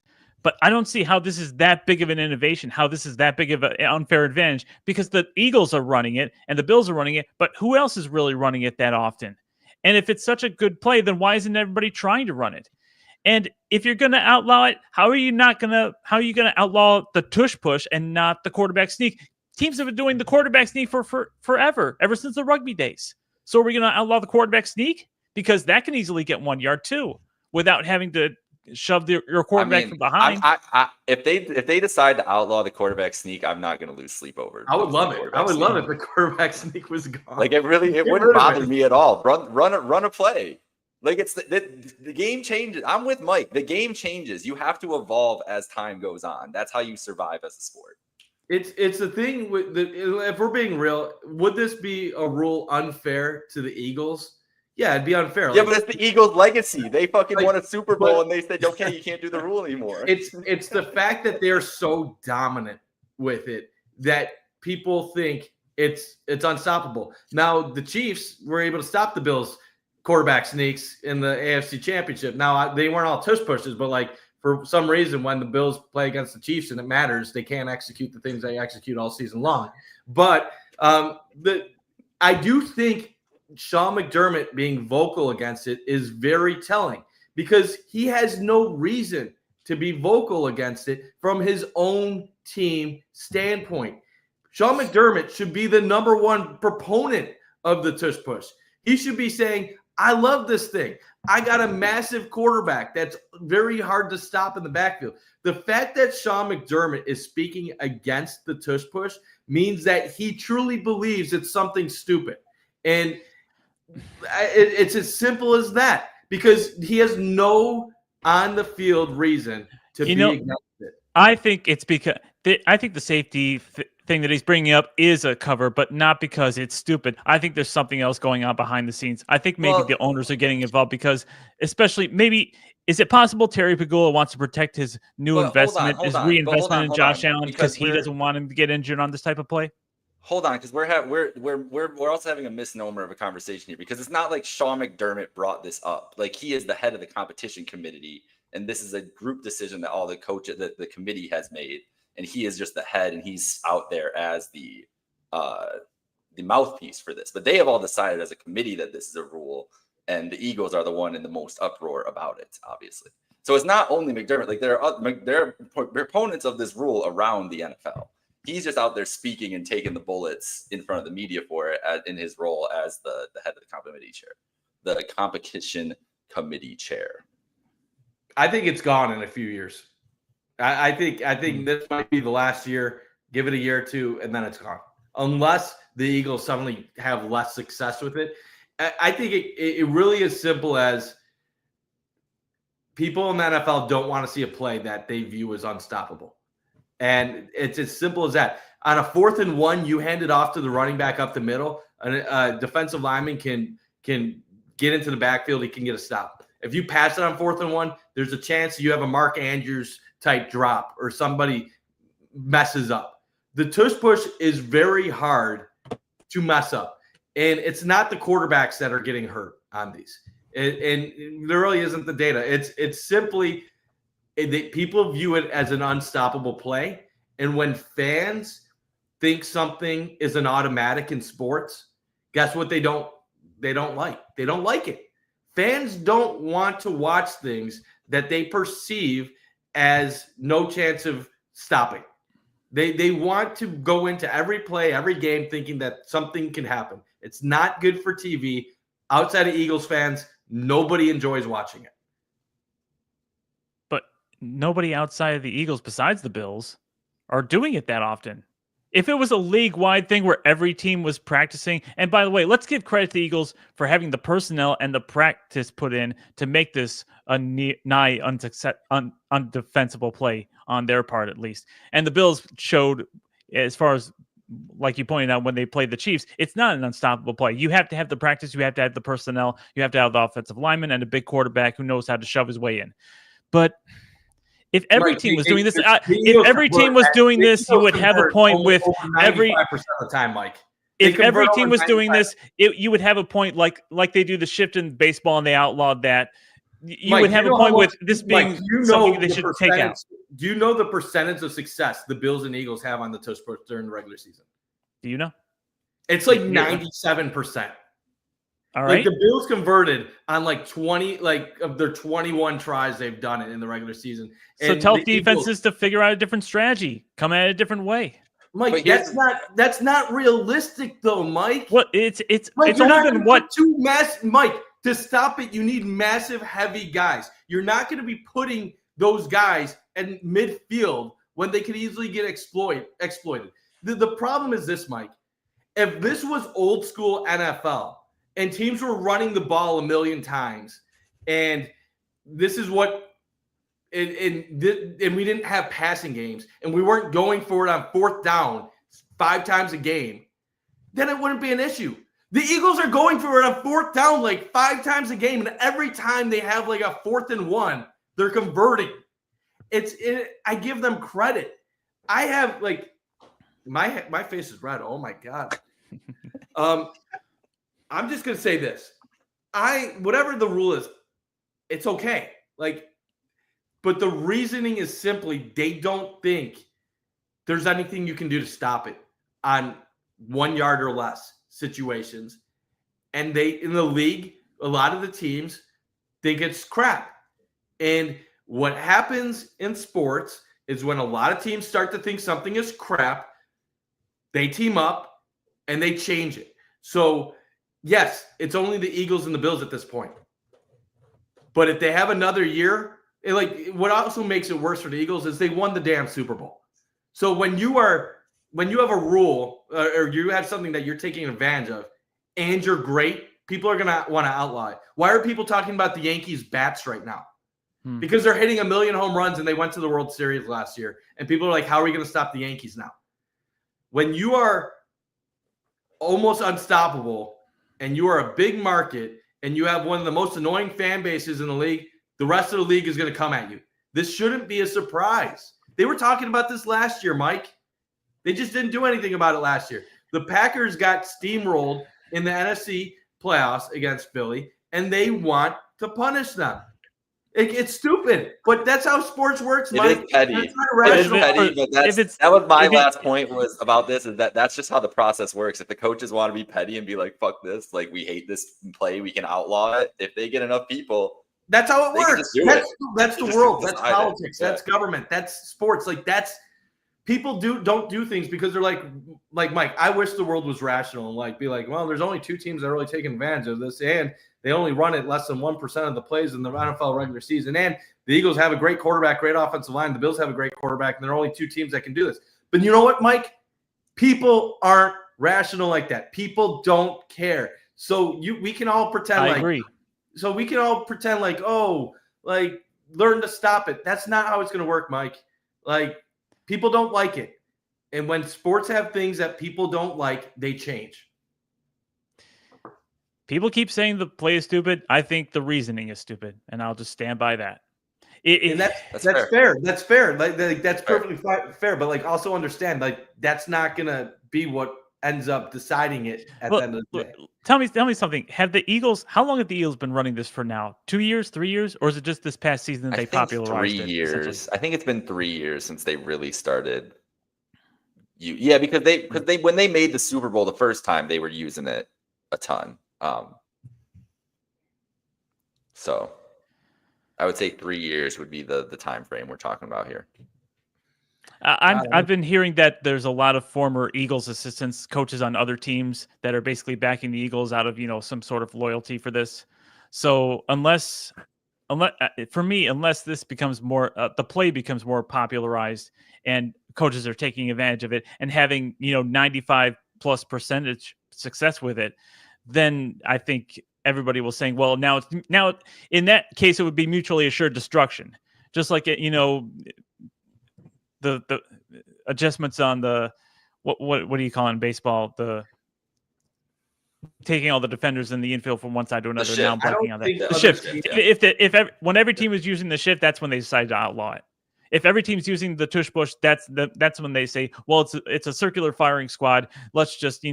[SPEAKER 4] But I don't see how this is that big of an innovation, how this is that big of an unfair advantage, because the Eagles are running it and the Bills are running it, but who else is really running it that often? And if it's such a good play, then why isn't everybody trying to run it? And if you're going to outlaw it, how are you going to outlaw the tush push and not the quarterback sneak? Teams have been doing the quarterback sneak for forever, ever since the rugby days. So are we going to outlaw the quarterback sneak? Because that can easily get 1 yard too, without having to shove your quarterback from behind.
[SPEAKER 2] If they decide to outlaw the quarterback sneak, I'm not going to lose sleep over it.
[SPEAKER 3] I would love it. I would love it if the quarterback sneak was gone.
[SPEAKER 2] Like, it wouldn't bother me at all. Run a play. Like, it's the game changes. I'm with Mike. The game changes. You have to evolve as time goes on. That's how you survive as a sport.
[SPEAKER 3] It's the thing with if we're being real, would this be a rule unfair to the Eagles? Yeah, it'd be unfair.
[SPEAKER 2] Yeah, but it's the Eagles' legacy. They fucking won a Super Bowl and they said, okay, you can't do the rule anymore.
[SPEAKER 3] It's the fact that they're so dominant with it that people think it's unstoppable. Now, the Chiefs were able to stop the Bills' quarterback sneaks in the AFC Championship. Now, they weren't all tush pushes, but like, for some reason, when the Bills play against the Chiefs and it matters, they can't execute the things they execute all season long. But I do think Sean McDermott being vocal against it is very telling, because he has no reason to be vocal against it from his own team standpoint. Sean McDermott should be the number one proponent of the tush push. He should be saying, I love this thing. I got a massive quarterback that's very hard to stop in the backfield. The fact that Sean McDermott is speaking against the tush push means that he truly believes it's something stupid. And it's as simple as that, because he has no on-the-field reason to be against it.
[SPEAKER 4] I think it's because I think the safety thing that he's bringing up is a cover, but not because it's stupid. I think there's something else going on behind the scenes. I think maybe the owners are getting involved because, especially maybe, is it possible Terry Pagula wants to protect his new investment, his reinvestment in Josh Allen, because he doesn't want him to get injured on this type of play?
[SPEAKER 2] Hold on, because we're also having a misnomer of a conversation here, because it's not like Sean McDermott brought this up. Like, he is the head of the competition committee, and this is a group decision that all the coaches, that the committee has made, and he is just the head, and he's out there as the mouthpiece for this. But they have all decided as a committee that this is a rule, and the Eagles are the one in the most uproar about it, obviously. So it's not only McDermott. Like, there are proponents of this rule around the NFL. He's just out there speaking and taking the bullets in front of the media for it in his role as the head of the competition committee chair.
[SPEAKER 3] I think it's gone in a few years. I think this might be the last year. Give it a year or two, and then it's gone. Unless the Eagles suddenly have less success with it. I think it really is simple as people in the NFL don't want to see a play that they view as unstoppable. And it's as simple as that. On a 4th and 1, you hand it off to the running back up the middle. A defensive lineman can get into the backfield. He can get a stop. If you pass it on 4th and 1, there's a chance you have a Mark Andrews type drop or somebody messes up. The tush push is very hard to mess up. And it's not the quarterbacks that are getting hurt on these. And there really isn't the data. It's simply people view it as an unstoppable play. And when fans think something is an automatic in sports, guess what they don't like? They don't like it. Fans don't want to watch things that they perceive as no chance of stopping. They want to go into every play, every game thinking that something can happen. It's not good for TV. Outside of Eagles fans, nobody enjoys watching it.
[SPEAKER 4] But nobody outside of the Eagles besides the Bills are doing it that often. If it was a league-wide thing where every team was practicing, and by the way, let's give credit to the Eagles for having the personnel and the practice put in to make this a nigh undefensible play on their part, at least. And the Bills showed, as far as, like you pointed out, when they played the Chiefs, it's not an unstoppable play. You have to have the practice, you have to have the personnel, you have to have the offensive lineman and a big quarterback who knows how to shove his way in. But if every team was doing this, if every team was doing this, you would have a point with every
[SPEAKER 3] 95% of the time, Mike.
[SPEAKER 4] If every team was doing this, you would have a point like they do the shift in baseball and they outlawed that. You would have a point with this being something they should take out.
[SPEAKER 3] Do you know the percentage of success the Bills and Eagles have on the tush push during the regular season?
[SPEAKER 4] Do you know?
[SPEAKER 3] It's like 97%.
[SPEAKER 4] All right.
[SPEAKER 3] Like the Bills converted on like 20, like of their 21 tries they've done it in the regular season.
[SPEAKER 4] So
[SPEAKER 3] and
[SPEAKER 4] tell
[SPEAKER 3] the
[SPEAKER 4] defenses
[SPEAKER 3] Eagles,
[SPEAKER 4] to figure out a different strategy, come at it a different way.
[SPEAKER 3] Mike, that's not realistic though, Mike.
[SPEAKER 4] Well, it's
[SPEAKER 3] Mike,
[SPEAKER 4] it's only been what
[SPEAKER 3] Mike, to stop it, you need massive, heavy guys. You're not going to be putting those guys in midfield when they could easily get exploited. The problem is this, Mike. If this was old school NFL and teams were running the ball a million times, and this is what, and we didn't have passing games, and we weren't going for it on 4th down 5 times a game, then it wouldn't be an issue. The Eagles are going for it on 4th down like 5 times a game, and every time they have like a 4th and 1, they're converting. I give them credit. I have like my face is red. Oh my God. I'm just gonna say this. Whatever the rule is, it's okay. But the reasoning is simply they don't think there's anything you can do to stop it on 1 yard or less situations. And in the league, a lot of the teams think it's crap. And what happens in sports is when a lot of teams start to think something is crap, they team up and they change it. So, yes, it's only the Eagles and the Bills at this point. But if they have another year, what also makes it worse for the Eagles is they won the damn Super Bowl. So when you have a rule or you have something that you're taking advantage of and you're great, people are going to want to outlaw it. Why are people talking about the Yankees bats right now? Because they're hitting 1 million home runs and they went to the World Series last year. And people are like, how are we going to stop the Yankees now? When you are almost unstoppable and you are a big market and you have one of the most annoying fan bases in the league, the rest of the league is going to come at you. This shouldn't be a surprise. They were talking about this last year, Mike. They just didn't do anything about it last year. The Packers got steamrolled in the NFC playoffs against Philly, and they want to punish them. It's stupid, but that's how sports works, Mike.
[SPEAKER 2] It is petty.
[SPEAKER 3] That's not
[SPEAKER 2] It is
[SPEAKER 3] rational.
[SPEAKER 2] petty, but that was my last point was about this, is that's just how the process works. If the coaches want to be petty and be like, fuck this, like we hate this play, we can outlaw it. If they get enough people,
[SPEAKER 3] that's how it works. That's the world. That's politics.
[SPEAKER 2] Yeah.
[SPEAKER 3] That's government. That's sports. Like that's people don't do things because they're like Mike, I wish the world was rational and like be like, well, there's only 2 teams that are really taking advantage of this, and they only run it less than 1% of the plays in the NFL regular season. And the Eagles have a great quarterback, great offensive line. The Bills have a great quarterback, and there are only 2 teams that can do this. But you know what, Mike? People aren't rational like that. People don't care. So we can all pretend
[SPEAKER 4] I agree.
[SPEAKER 3] So we can all pretend like, oh, like learn to stop it. That's not how it's going to work, Mike. Like people don't like it. And when sports have things that people don't like, they change.
[SPEAKER 4] People keep saying the play is stupid. I think the reasoning is stupid, and I'll just stand by that.
[SPEAKER 3] And that's fair. That's fair. Like that's perfectly fair. But like also understand, like that's not gonna be what ends up deciding it at the end of the day.
[SPEAKER 4] Tell me something. Have the Eagles? How long have the Eagles been running this for now? 2 years, 3 years, or is it just this past season that they popularized it?
[SPEAKER 2] 3 years. I think it's been 3 years since they really started. Because they when they made the Super Bowl the first time, they were using it a ton. So I would say 3 years would be the time frame we're talking about here.
[SPEAKER 4] I've been hearing that there's a lot of former Eagles assistants, coaches on other teams that are basically backing the Eagles out of some sort of loyalty for this. So unless this becomes more, the play becomes more popularized, and coaches are taking advantage of it and having 95+% success with it, then I think everybody will saying, well, now in that case it would be mutually assured destruction, just like it, the adjustments on the what do you call it in baseball, the taking all the defenders in the infield from one side to another. Now I'm blanking on that. The shift. When every team is using the shift, that's when they decide to outlaw it. If every team's using the tush push, that's when they say, well, it's a circular firing squad. Let's just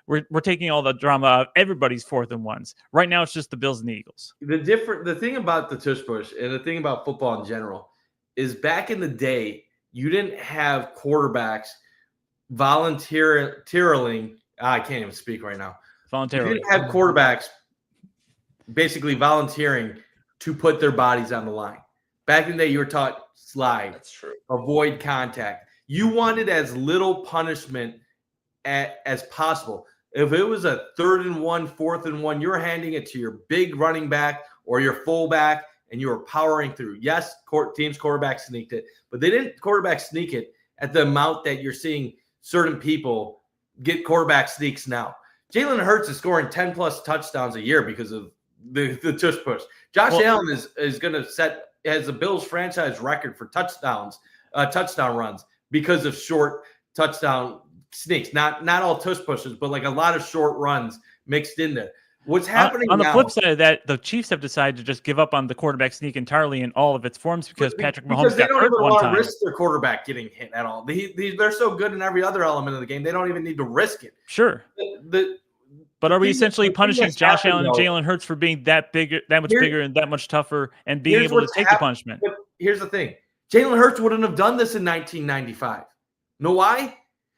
[SPEAKER 4] we're taking all the drama out of everybody's 4th and 1s. Right now, it's just the Bills and the Eagles.
[SPEAKER 3] The thing about the tush push and the thing about football in general is back in the day, you didn't have quarterbacks volunteering. I can't even speak right now.
[SPEAKER 4] Voluntarily.
[SPEAKER 3] You didn't have quarterbacks basically volunteering to put their bodies on the line. Back in the day, you were taught slide.
[SPEAKER 2] That's true.
[SPEAKER 3] Avoid contact. You wanted as little punishment as possible. If it was a 3rd and 1, 4th and 1, you're handing it to your big running back or your fullback, and you were powering through. Yes, teams quarterback sneaked it, but they didn't quarterback sneak it at the amount that you're seeing certain people get quarterback sneaks now. Jalen Hurts is scoring 10+ touchdowns a year because of the tush push. Josh Allen is going to has the Bills franchise record for touchdown runs because of short touchdown sneaks. Not all tush pushes, but like a lot of short runs mixed in there. What's happening
[SPEAKER 4] on the
[SPEAKER 3] now,
[SPEAKER 4] flip side of that, the Chiefs have decided to just give up on the quarterback sneak entirely in all of its forms because Patrick Mahomes got hurt one time. They don't even want to
[SPEAKER 3] risk their quarterback getting hit at all. They're so good in every other element of the game, they don't even need to risk it.
[SPEAKER 4] Sure. But are we essentially punishing Josh Allen and Jalen Hurts for being that much bigger and that much tougher and being able to take the punishment?
[SPEAKER 3] But here's the thing. Jalen Hurts wouldn't have done this in 1995. Know why?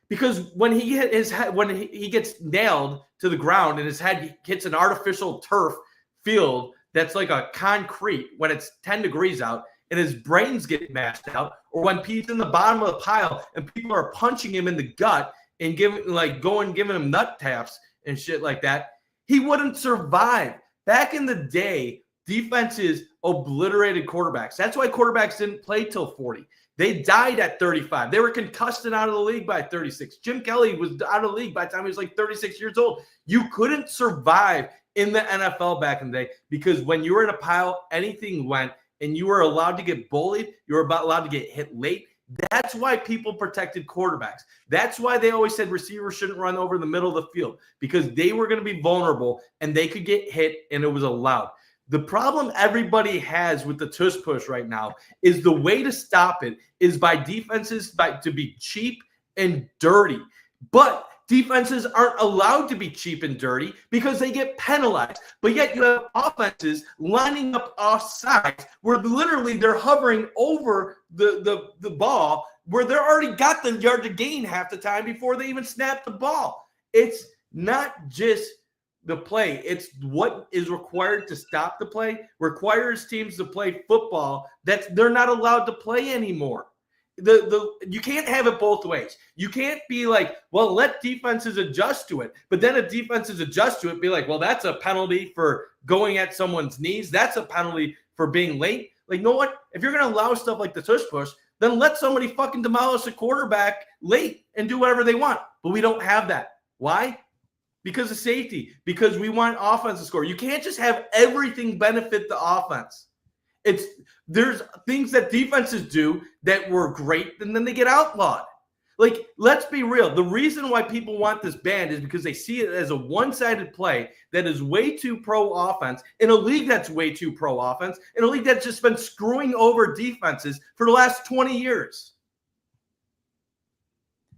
[SPEAKER 3] Because when he gets nailed to the ground and his head hits an artificial turf field that's like a concrete when it's 10 degrees out and his brains get mashed out, or when he's in the bottom of the pile and people are punching him in the gut and giving him nut taps and shit like that, he wouldn't survive. Back in the day, defenses obliterated quarterbacks. That's why quarterbacks didn't play till 40. They died at 35. They were concussed and out of the league by 36. Jim Kelly was out of the league by the time he was like 36 years old. You couldn't survive in the NFL back in the day because when you were in a pile, anything went, and you were allowed to get bullied. You were allowed to get hit late. That's why people protected quarterbacks. That's why they always said receivers shouldn't run over the middle of the field, because they were going to be vulnerable and they could get hit, and it was allowed. The problem everybody has with the tush push right now is the way to stop it is by defenses to be cheap and dirty. But defenses aren't allowed to be cheap and dirty because they get penalized. But yet you have offenses lining up off sides where literally they're hovering over the ball where they're already got the yard to gain half the time before they even snap the ball. It's not just the play. It's what is required to stop the play, requires teams to play football that they're not allowed to play anymore. You can't have it both ways. You can't be like, well, let defenses adjust to it. But then if defenses adjust to it, be like, well, that's a penalty for going at someone's knees. That's a penalty for being late. Like, you know what? If you're going to allow stuff like the tush push, then let somebody fucking demolish a quarterback late and do whatever they want. But we don't have that. Why? Because of safety. Because we want offense to score. You can't just have everything benefit the offense. There's things that defenses do that were great, and then they get outlawed. Like, let's be real. The reason why people want this banned is because they see it as a one-sided play that is way too pro-offense, in a league that's way too pro-offense, in a league that's just been screwing over defenses for the last 20 years.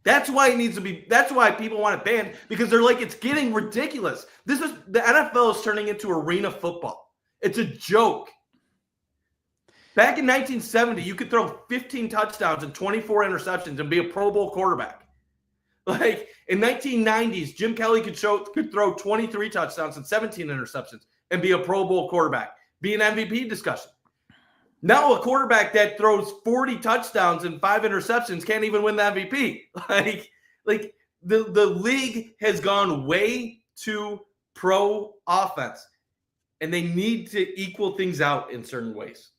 [SPEAKER 3] That's why it needs to be. That's why people want it banned, because they're like, it's getting ridiculous. The NFL is turning into arena football. It's a joke. Back in 1970, you could throw 15 touchdowns and 24 interceptions and be a Pro Bowl quarterback. Like, in 1990s, Jim Kelly could throw 23 touchdowns and 17 interceptions and be a Pro Bowl quarterback, be an MVP discussion. Now a quarterback that throws 40 touchdowns and 5 interceptions can't even win the MVP. Like the league has gone way too pro offense, and they need to equal things out in certain ways.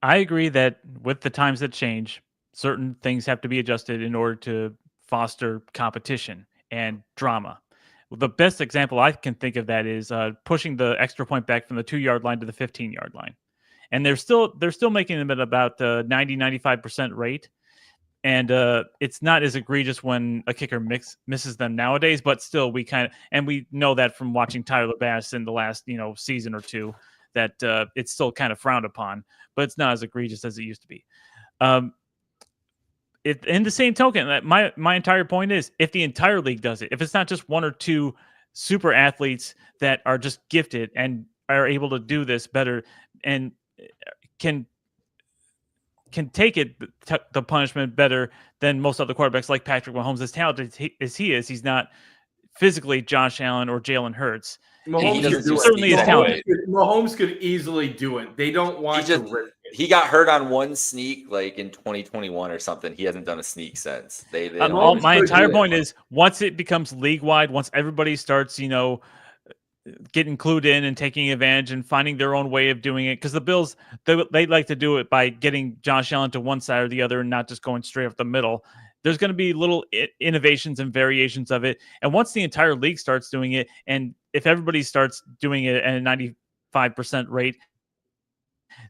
[SPEAKER 4] I agree that with the times that change, certain things have to be adjusted in order to foster competition and drama. The best example I can think of that is pushing the extra point back from the 2-yard line to the 15-yard line. And they're still making them at about the 90-95% rate. And it's not as egregious when a kicker misses them nowadays, but still we know that from watching Tyler Bass in the last season or two, that it's still kind of frowned upon, but it's not as egregious as it used to be. In the same token, that my entire point is, if the entire league does it, if it's not just one or two super athletes that are just gifted and are able to do this better and can take the punishment better than most other quarterbacks, like Patrick Mahomes, as talented as he is, he's not physically Josh Allen or Jalen Hurts.
[SPEAKER 3] Mahomes could easily do it. They don't want to risk it.
[SPEAKER 2] He got hurt on one sneak like in 2021 or something. He hasn't done a sneak since.
[SPEAKER 4] My entire point is, once it becomes league-wide, once everybody starts, getting clued in and taking advantage and finding their own way of doing it, because the Bills, they like to do it by getting Josh Allen to one side or the other and not just going straight up the middle. There's going to be little innovations and variations of it. And once the entire league starts doing it, and if everybody starts doing it at a 95% rate,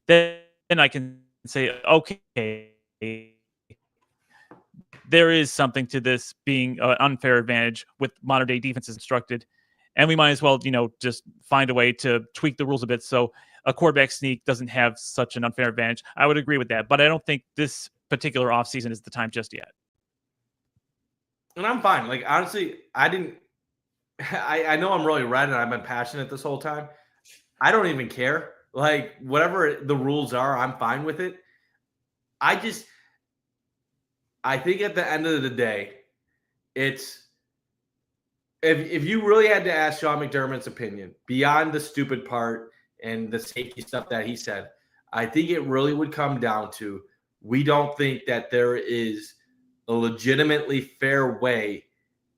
[SPEAKER 4] then I can say, okay, there is something to this being an unfair advantage with modern day defenses instructed. And we might as well, just find a way to tweak the rules a bit so a quarterback sneak doesn't have such an unfair advantage. I would agree with that, but I don't think this particular offseason is the time just yet.
[SPEAKER 3] And I'm fine. Like, honestly, I know I'm really red and I've been passionate this whole time. I don't even care. Like, whatever the rules are, I'm fine with it. I think at the end of the day, it's, if you really had to ask Sean McDermott's opinion, beyond the stupid part and the safety stuff that he said, I think it really would come down to, we don't think that there is a legitimately fair way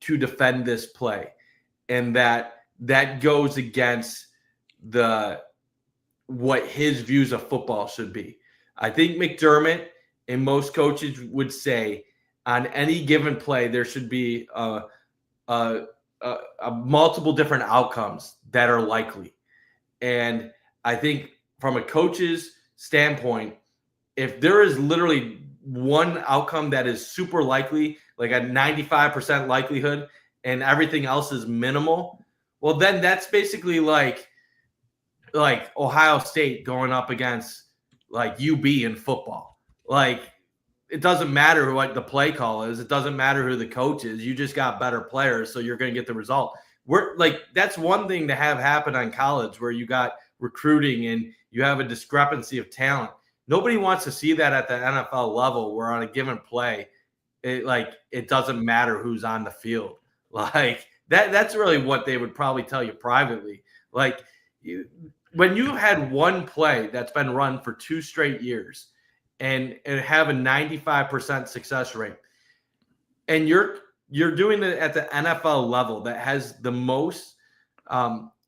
[SPEAKER 3] to defend this play. And that goes against what his views of football should be. I think McDermott and most coaches would say on any given play, there should be multiple different outcomes that are likely. And I think from a coach's standpoint, if there is literally one outcome that is super likely, like a 95% likelihood, and everything else is minimal, well, then that's basically like Ohio State going up against like UB in football. Like, it doesn't matter what the play call is. It doesn't matter who the coach is. You just got better players, so you're going to get the result. We're like, that's one thing to have happen on college where you got recruiting and you have a discrepancy of talent. Nobody wants to see that at the NFL level where on a given play, it doesn't matter who's on the field. Like that's really what they would probably tell you privately. Like when you had one play that's been run for 2 straight years and have a 95% success rate, and you're doing it at the NFL level that has the most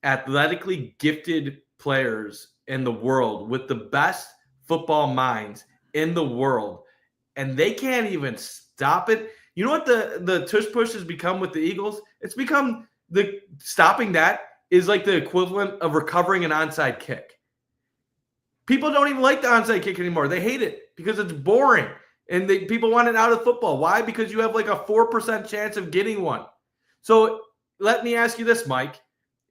[SPEAKER 3] athletically gifted players in the world with the best football minds in the world, and they can't even stop it. You know what the tush push has become with the Eagles? It's become stopping that is like the equivalent of recovering an onside kick. People don't even like the onside kick anymore. They hate it because it's boring. And people want it out of football. Why? Because you have like a 4% chance of getting one. So let me ask you this, Mike.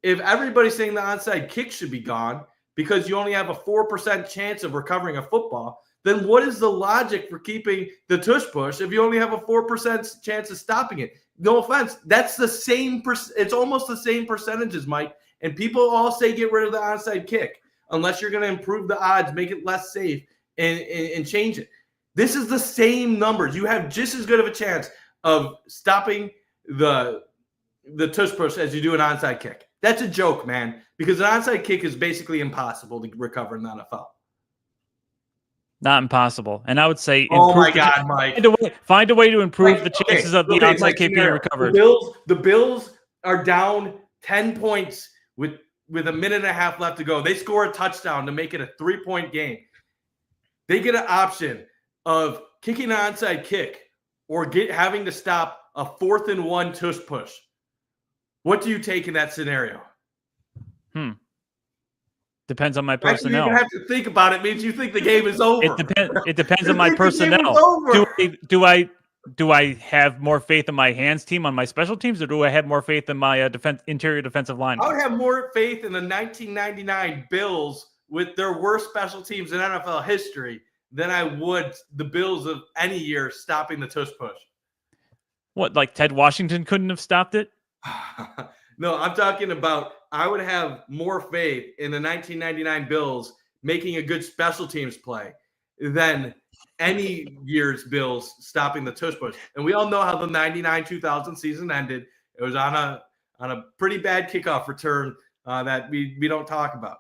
[SPEAKER 3] If everybody's saying the onside kick should be gone because you only have a 4% chance of recovering a football, then what is the logic for keeping the tush push if you only have a 4% chance of stopping it? No offense. That's the same. It's almost the same percentages, Mike. And people all say get rid of the onside kick unless you're going to improve the odds, make it less safe, and change it. This is the same numbers. You have just as good of a chance of stopping the tush push as you do an onside kick. That's a joke, man, because an onside kick is basically impossible to recover in the NFL.
[SPEAKER 4] Not impossible. And I would say
[SPEAKER 3] oh my God, Mike.
[SPEAKER 4] Find a way to improve the chances of the onside kick being recovered.
[SPEAKER 3] The Bills are down 10 points with a minute and a half left to go. They score a touchdown to make it a 3-point game. They get an option of kicking an onside kick or having to stop a 4th and 1 tush push. What do you take in that scenario?
[SPEAKER 4] Depends on my personnel.
[SPEAKER 3] You even have to think about it. It means you think the game is over.
[SPEAKER 4] It depends on my personnel. Do I have more faith in my hands team on my special teams, or do I have more faith in my interior defensive line?
[SPEAKER 3] I would have more faith in the 1999 Bills with their worst special teams in NFL history than I would the Bills of any year stopping the tush push.
[SPEAKER 4] What, like Ted Washington couldn't have stopped it?
[SPEAKER 3] No, I'm talking about I would have more faith in the 1999 Bills making a good special teams play than any year's Bills stopping the tush push. And we all know how the 99-2000 season ended. It was on a pretty bad kickoff return that we don't talk about.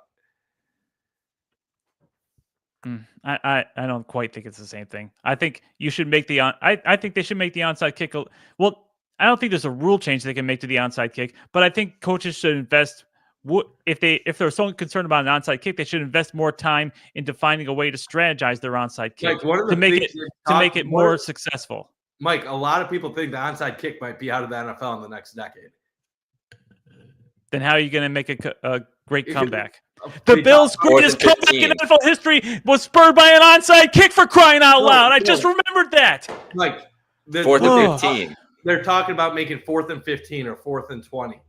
[SPEAKER 4] I don't quite think it's the same thing. I think you should make I think they should make the onside kick. Well, I don't think there's a rule change they can make to the onside kick, but I think coaches should invest. If they're so concerned about an onside kick, they should invest more time into finding a way to strategize their onside kick to make it more successful.
[SPEAKER 3] Mike, a lot of people think the onside kick might be out of the NFL in the next decade.
[SPEAKER 4] Then how are you going to make a great comeback? The Bills' greatest comeback in NFL history was spurred by an onside kick, for crying out loud. I just remembered that.
[SPEAKER 3] Mike,
[SPEAKER 2] 4th and 15.
[SPEAKER 3] They're talking about making 4th and 15 or 4th and 20.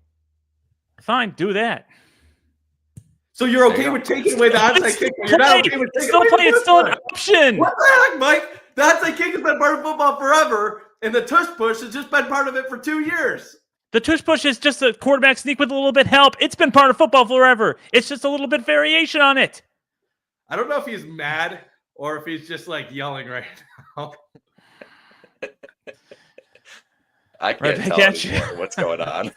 [SPEAKER 4] Fine, do that.
[SPEAKER 3] So you're okay with taking away the onside kick? You're not okay with taking away the
[SPEAKER 4] It's still an option.
[SPEAKER 3] What the heck, Mike? The onside kick has been part of football forever, and the tush push has just been part of it for 2 years.
[SPEAKER 4] The tush push is just a quarterback sneak with a little bit help. It's been part of football forever. It's just a little bit variation on it.
[SPEAKER 3] I don't know if he's mad or if he's just like yelling right now.
[SPEAKER 2] I can't tell anymore what's going on.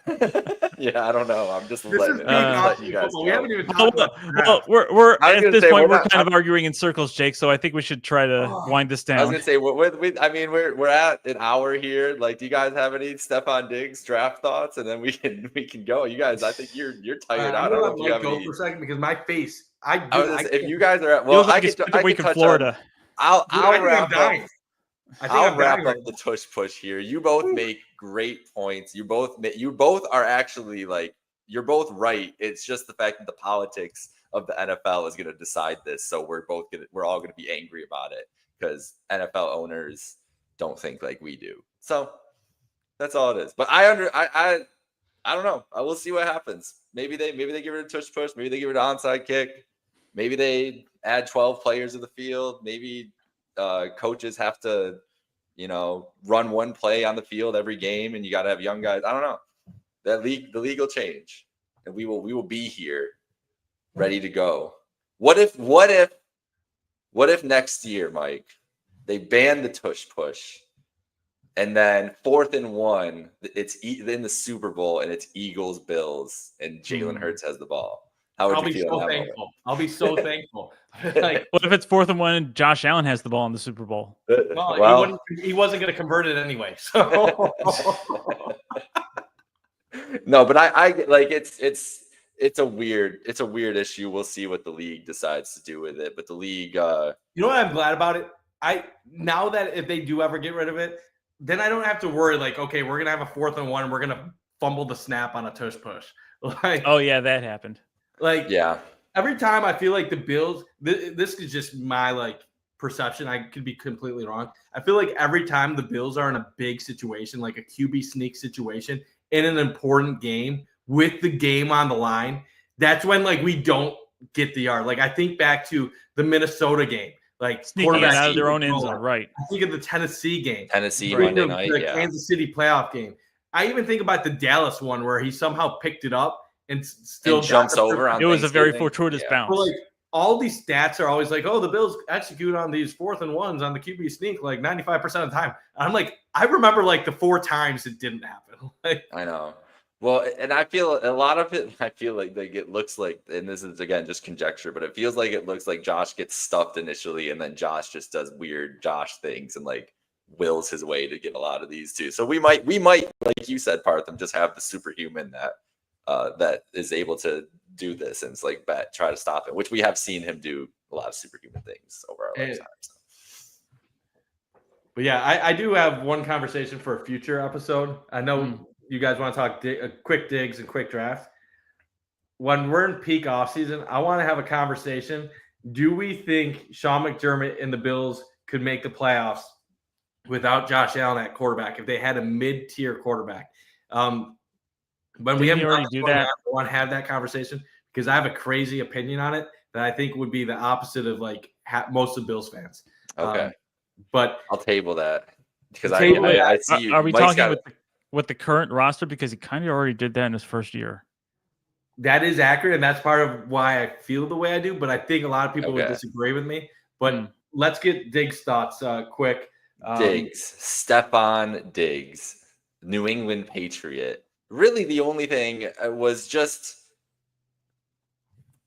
[SPEAKER 2] Yeah, I don't know. I'm just letting you guys know.
[SPEAKER 3] We haven't even talked about
[SPEAKER 4] we're at this point we're kind of arguing in circles, Jake. So I think we should try to wind this down.
[SPEAKER 2] I was gonna say we're at an hour here. Like, do you guys have any Stefon Diggs draft thoughts? And then we can go. You guys, I think you're tired out. I don't know if you have any.
[SPEAKER 3] For a second because my face.
[SPEAKER 2] If you guys are at I can touch
[SPEAKER 4] Florida.
[SPEAKER 2] I'll wrap up. I'll wrap up the tush push here. You both make great points. You both are actually you're both right. It's just the fact that the politics of the NFL is going to decide this. So we're all going to be angry about it because NFL owners don't think like we do. So that's all it is. But I don't know. I will see what happens. Maybe they give it a tush push. Maybe they give it an onside kick. Maybe they add 12 players to the field. Maybe coaches have to, run one play on the field every game, and you got to have young guys. I don't know. The league will change, and we will be here, ready to go. What if next year, Mike, they ban the tush push, and then 4th and 1, it's in the Super Bowl, and it's Eagles Bills, and Jalen Hurts has the ball? How would you feel?
[SPEAKER 3] I'll be so thankful. I'll be so thankful. Like,
[SPEAKER 4] what if it's 4th and 1 and Josh Allen has the ball in the Super Bowl?
[SPEAKER 3] Well, he wasn't going to convert it anyway. So
[SPEAKER 2] no, but I like it's a weird issue. We'll see what the league decides to do with it. But the league,
[SPEAKER 3] you know what I'm glad about it? Now that if they do ever get rid of it, then I don't have to worry. Like, okay, we're gonna have a 4th and 1, and we're gonna fumble the snap on a tush push. Like,
[SPEAKER 4] oh yeah, that happened.
[SPEAKER 3] Like,
[SPEAKER 2] yeah.
[SPEAKER 3] Every time I feel like the Bills, this is just my perception. I could be completely wrong. I feel like every time the Bills are in a big situation, like a QB sneak situation in an important game with the game on the line, that's when we don't get the yard. Like I think back to the Minnesota game,
[SPEAKER 4] sneaking out of their own end zone, right?
[SPEAKER 3] I think of the Tennessee game,
[SPEAKER 2] Monday night,
[SPEAKER 3] the Kansas City playoff game. I even think about the Dallas one where he somehow picked it up and still
[SPEAKER 2] jumps over on.
[SPEAKER 4] It was a very fortuitous bounce.
[SPEAKER 3] But all these stats are always the Bills execute on these 4th and 1s on the QB sneak 95% of the time. I'm I remember the 4 times it didn't happen.
[SPEAKER 2] I know. Well, and I feel a lot of it. I feel it looks like, and this is again just conjecture, but it feels like it looks like Josh gets stuffed initially, and then Josh just does weird Josh things and wills his way to get a lot of these too. So we might, like you said, Partham, just have the superhuman that is able to do this and try to stop it, which we have seen him do a lot of superhuman things over our lifetime. So.
[SPEAKER 3] But yeah, I do have one conversation for a future episode. I know you guys want to talk quick digs and quick draft. When we're in peak offseason, I want to have a conversation. Do we think Sean McDermott and the Bills could make the playoffs without Josh Allen at quarterback if they had a mid-tier quarterback? When we already do that, I want to have that conversation because I have a crazy opinion on it that I think would be the opposite of most of Bills fans.
[SPEAKER 2] Okay,
[SPEAKER 3] but
[SPEAKER 2] I'll table that because I see you.
[SPEAKER 4] Are we talking with the current roster because he kind of already did that in his first year?
[SPEAKER 3] That is accurate, and that's part of why I feel the way I do. But I think a lot of people would disagree with me. But let's get Diggs' thoughts quick.
[SPEAKER 2] Stefon Diggs, New England Patriot. Really, the only thing was just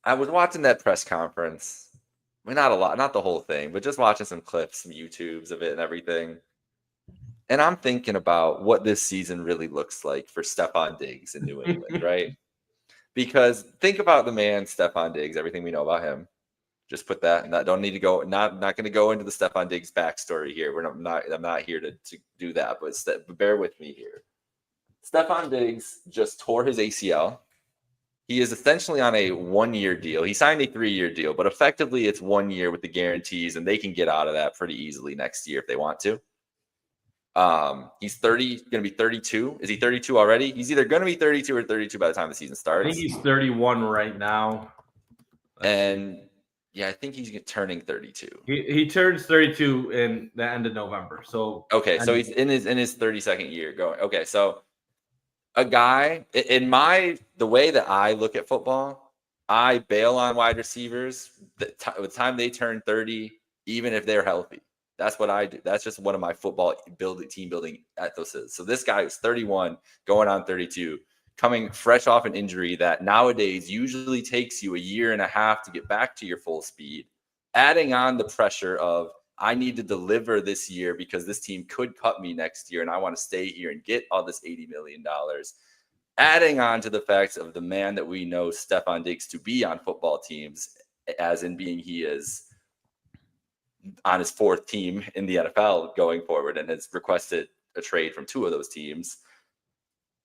[SPEAKER 2] I was watching that press conference. I mean, not a lot, not the whole thing, but just watching some clips, some YouTubes of it and everything. And I'm thinking about what this season really looks like for Stefon Diggs in New England, right? Because think about the man, Stefon Diggs, everything we know about him. Just put that, and I don't need to go. Not going to go into the Stefon Diggs backstory here. I'm not here to do that, but bear with me here. Stefon Diggs just tore his ACL. He is essentially on a 1-year deal. He signed a 3-year deal, but effectively it's 1 year with the guarantees, and they can get out of that pretty easily next year if they want to. He's going to be 32. Is he 32 already? He's either going to be 32 or 32 by the time the season starts.
[SPEAKER 3] I think he's 31 right now.
[SPEAKER 2] And yeah, I think he's turning 32.
[SPEAKER 3] He turns 32 in the end of November. So
[SPEAKER 2] so he's in his 32nd year going. Okay, so a guy the way that I look at football, I bail on wide receivers the time they turn 30, even if they're healthy. That's what I do. That's just one of my football team building ethoses. So this guy is 31, going on 32, coming fresh off an injury that nowadays usually takes you 1.5 years to get back to your full speed, adding on the pressure of I need to deliver this year because this team could cut me next year and I want to stay here and get all this $80 million. Adding on to the facts of the man that we know Stefon Diggs to be on football teams, as in being he is on his 4th team in the NFL going forward and has requested a trade from 2 of those teams.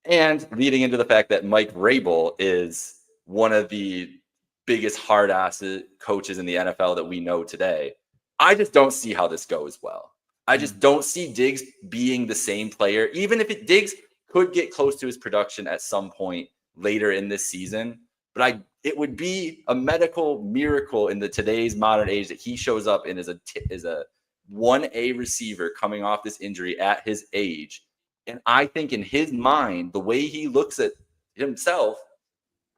[SPEAKER 2] And leading into the fact that Mike Vrabel is one of the biggest hard-ass coaches in the NFL that we know today. I just don't see how this goes well. I just don't see Diggs being the same player, even if Diggs could get close to his production at some point later in this season. But it would be a medical miracle in today's modern age that he shows up and is a 1A receiver coming off this injury at his age. And I think in his mind, the way he looks at himself,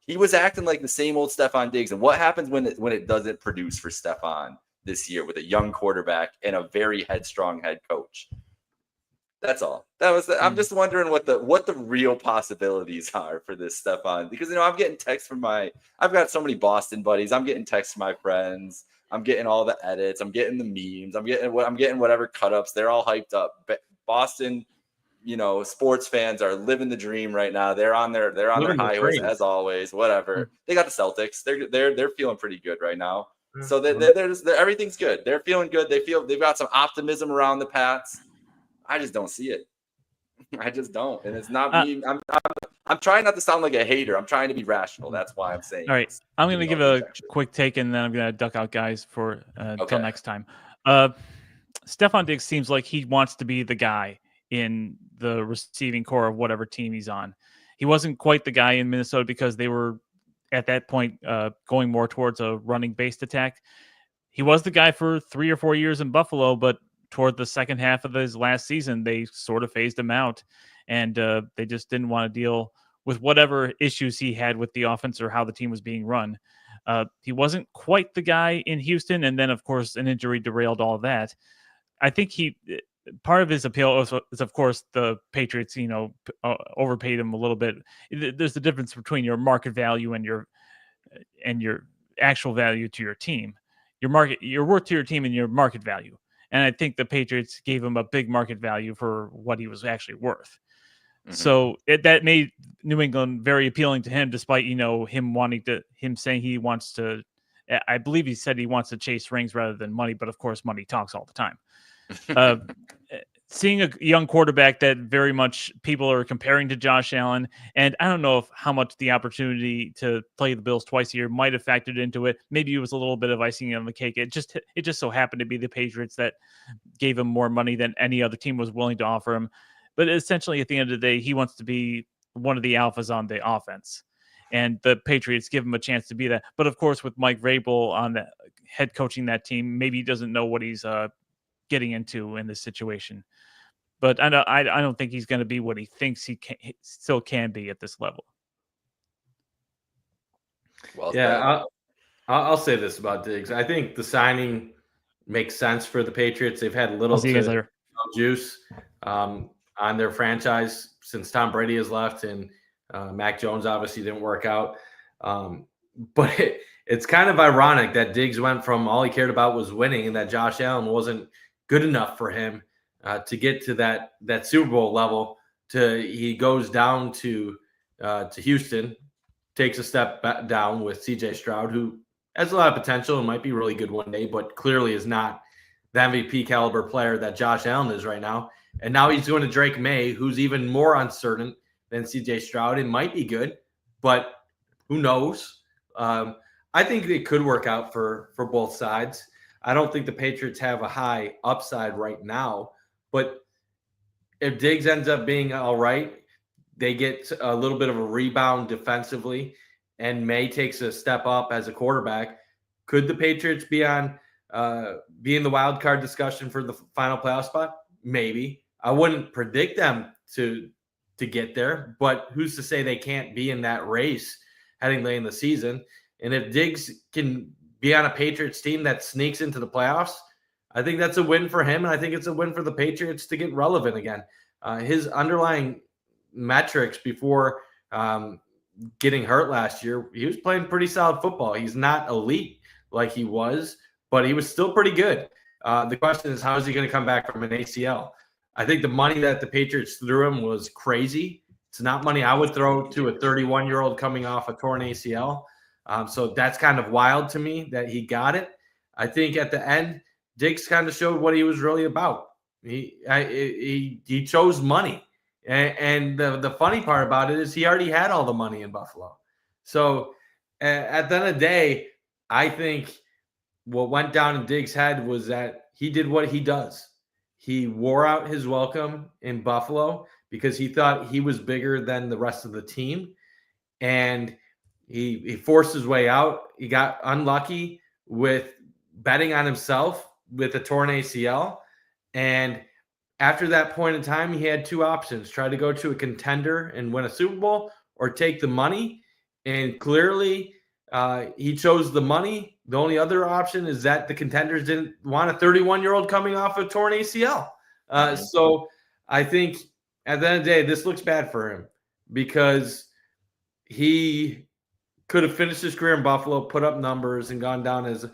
[SPEAKER 2] he was acting like the same old Stefon Diggs. And what happens when it doesn't produce for Stefon this year with a young quarterback and a very headstrong head coach? That's all. I'm just wondering what the real possibilities are for this Stefon, because I'm getting texts from I've got so many Boston buddies. I'm getting texts from my friends. I'm getting all the edits. I'm getting the memes. I'm getting whatever cut ups. They're all hyped up. But Boston, sports fans are living the dream right now. They're on their high horse as always. Whatever. They got the Celtics. They're feeling pretty good right now. So everything's good. They're feeling good. They've got some optimism around the Pats. I just don't see it. I just don't. And it's not me. I'm trying not to sound like a hater. I'm trying to be rational. That's why I'm saying.
[SPEAKER 4] All right. I'm going to give a quick take, and then I'm going to duck out, guys, for until next time. Stefon Diggs seems like he wants to be the guy in the receiving core of whatever team he's on. He wasn't quite the guy in Minnesota because they were, at that point, going more towards a running-based attack. He was the guy for 3 or 4 years in Buffalo, but toward the second half of his last season, they sort of phased him out, and they just didn't want to deal with whatever issues he had with the offense or how the team was being run. He wasn't quite the guy in Houston, and then, of course, an injury derailed all of that. I think part of his appeal is, of course, the Patriots, overpaid him a little bit. There's a difference between your market value and your actual value to your team. Your worth to your team and your market value. And I think the Patriots gave him a big market value for what he was actually worth. Mm-hmm. So that made New England very appealing to him, despite, him saying he wants to, I believe he said he wants to chase rings rather than money, but of course money talks all the time. Seeing a young quarterback that very much people are comparing to Josh Allen, and I don't know how much the opportunity to play the Bills twice a year might have factored into it. Maybe it was a little bit of icing on the cake. It just so happened to be the Patriots that gave him more money than any other team was willing to offer him. But essentially, at the end of the day, he wants to be one of the alphas on the offense, and the Patriots give him a chance to be that. But of course, with Mike Vrabel on the head coaching that team, maybe he doesn't know what he's getting into in this situation. But I don't think he's going to be what he thinks he still can be at this level.
[SPEAKER 3] Well, yeah, I'll say this about Diggs. I think the signing makes sense for the Patriots. They've had little to juice on their franchise since Tom Brady has left, and Mac Jones obviously didn't work out. But it's kind of ironic that Diggs went from all he cared about was winning, and that Josh Allen wasn't good enough for him to get to that Super Bowl level. He goes down to Houston, takes a step back down with C.J. Stroud, who has a lot of potential and might be really good one day, but clearly is not the MVP caliber player that Josh Allen is right now. And now he's going to Drake May, who's even more uncertain than C.J. Stroud and might be good, but who knows? I think it could work out for both sides. I don't think the Patriots have a high upside right now, but if Diggs ends up being all right, they get a little bit of a rebound defensively, and May takes a step up as a quarterback. Could the Patriots be in the wild card discussion for the final playoff spot? Maybe. I wouldn't predict them to get there, but who's to say they can't be in that race heading late in the season? And if Diggs can be on a Patriots team that sneaks into the playoffs, I think that's a win for him, and I think it's a win for the Patriots to get relevant again. His underlying metrics before getting hurt last year, he was playing pretty solid football. He's not elite like he was, but he was still pretty good. The question is, how is he going to come back from an ACL? I think the money that the Patriots threw him was crazy. It's not money I would throw to a 31-year-old coming off a torn ACL. So that's kind of wild to me that he got it. I think at the end, Diggs kind of showed what he was really about. He chose money. And the funny part about it is he already had all the money in Buffalo. So at the end of the day, I think what went down in Diggs' head was that he did what he does. He wore out his welcome in Buffalo because he thought he was bigger than the rest of the team. And he forced his way out. He got unlucky with betting on himself with a torn ACL. And after that point in time, he had two options: try to go to a contender and win a Super Bowl, or take the money. And clearly, he chose the money. The only other option is that the contenders didn't want a 31-year-old coming off a torn ACL. So I think at the end of the day, this looks bad for him because he could have finished his career in Buffalo, put up numbers, and gone down as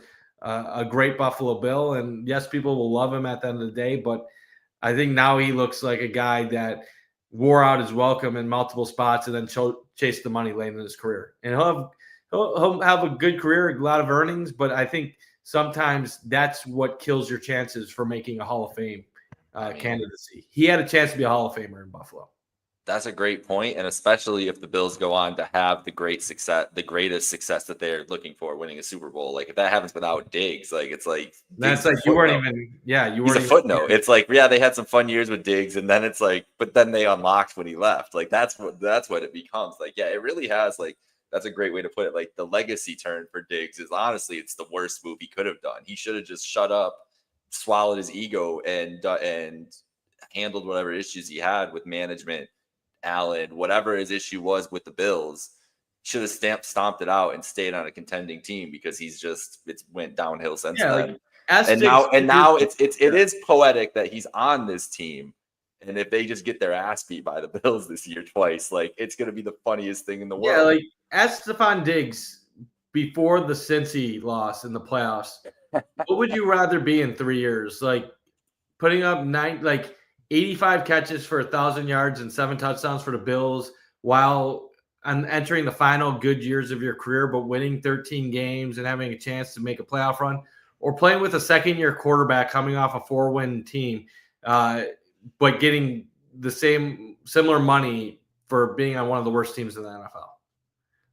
[SPEAKER 3] a great Buffalo Bill. And yes, people will love him at the end of the day, but I think now he looks like a guy that wore out his welcome in multiple spots and then chased the money late in his career. And he'll have a good career, a lot of earnings, but I think sometimes that's what kills your chances for making a Hall of Fame candidacy. He had a chance to be a Hall of Famer in Buffalo.
[SPEAKER 2] That's a great point, and especially if the Bills go on to have the greatest success that they're looking for, winning a Super Bowl. Like if that happens without Diggs, like it's like
[SPEAKER 3] that's like you weren't even. Yeah, you weren't.
[SPEAKER 2] He's a footnote. It's like they had some fun years with Diggs, and then it's like, but then they unlocked when he left. Like that's what it becomes. Like it really has like. That's a great way to put it. Like the legacy turn for Diggs is honestly, it's the worst move he could have done. He should have just shut up, swallowed his ego, and handled whatever issues he had with management. Allen, whatever his issue was with the Bills, should have stomped it out and stayed on a contending team because it's went downhill since then. Like, now it is poetic that he's on this team, and if they just get their ass beat by the Bills this year twice, like it's gonna be the funniest thing in the world.
[SPEAKER 3] Yeah, like ask Stefon Diggs before the Cincy loss in the playoffs. What would you rather be in 3 years? Like putting up 85 catches for 1,000 yards and 7 touchdowns for the Bills while entering the final good years of your career, but winning 13 games and having a chance to make a playoff run, or playing with a second-year quarterback coming off a 4-win team, but getting the similar money for being on one of the worst teams in the NFL.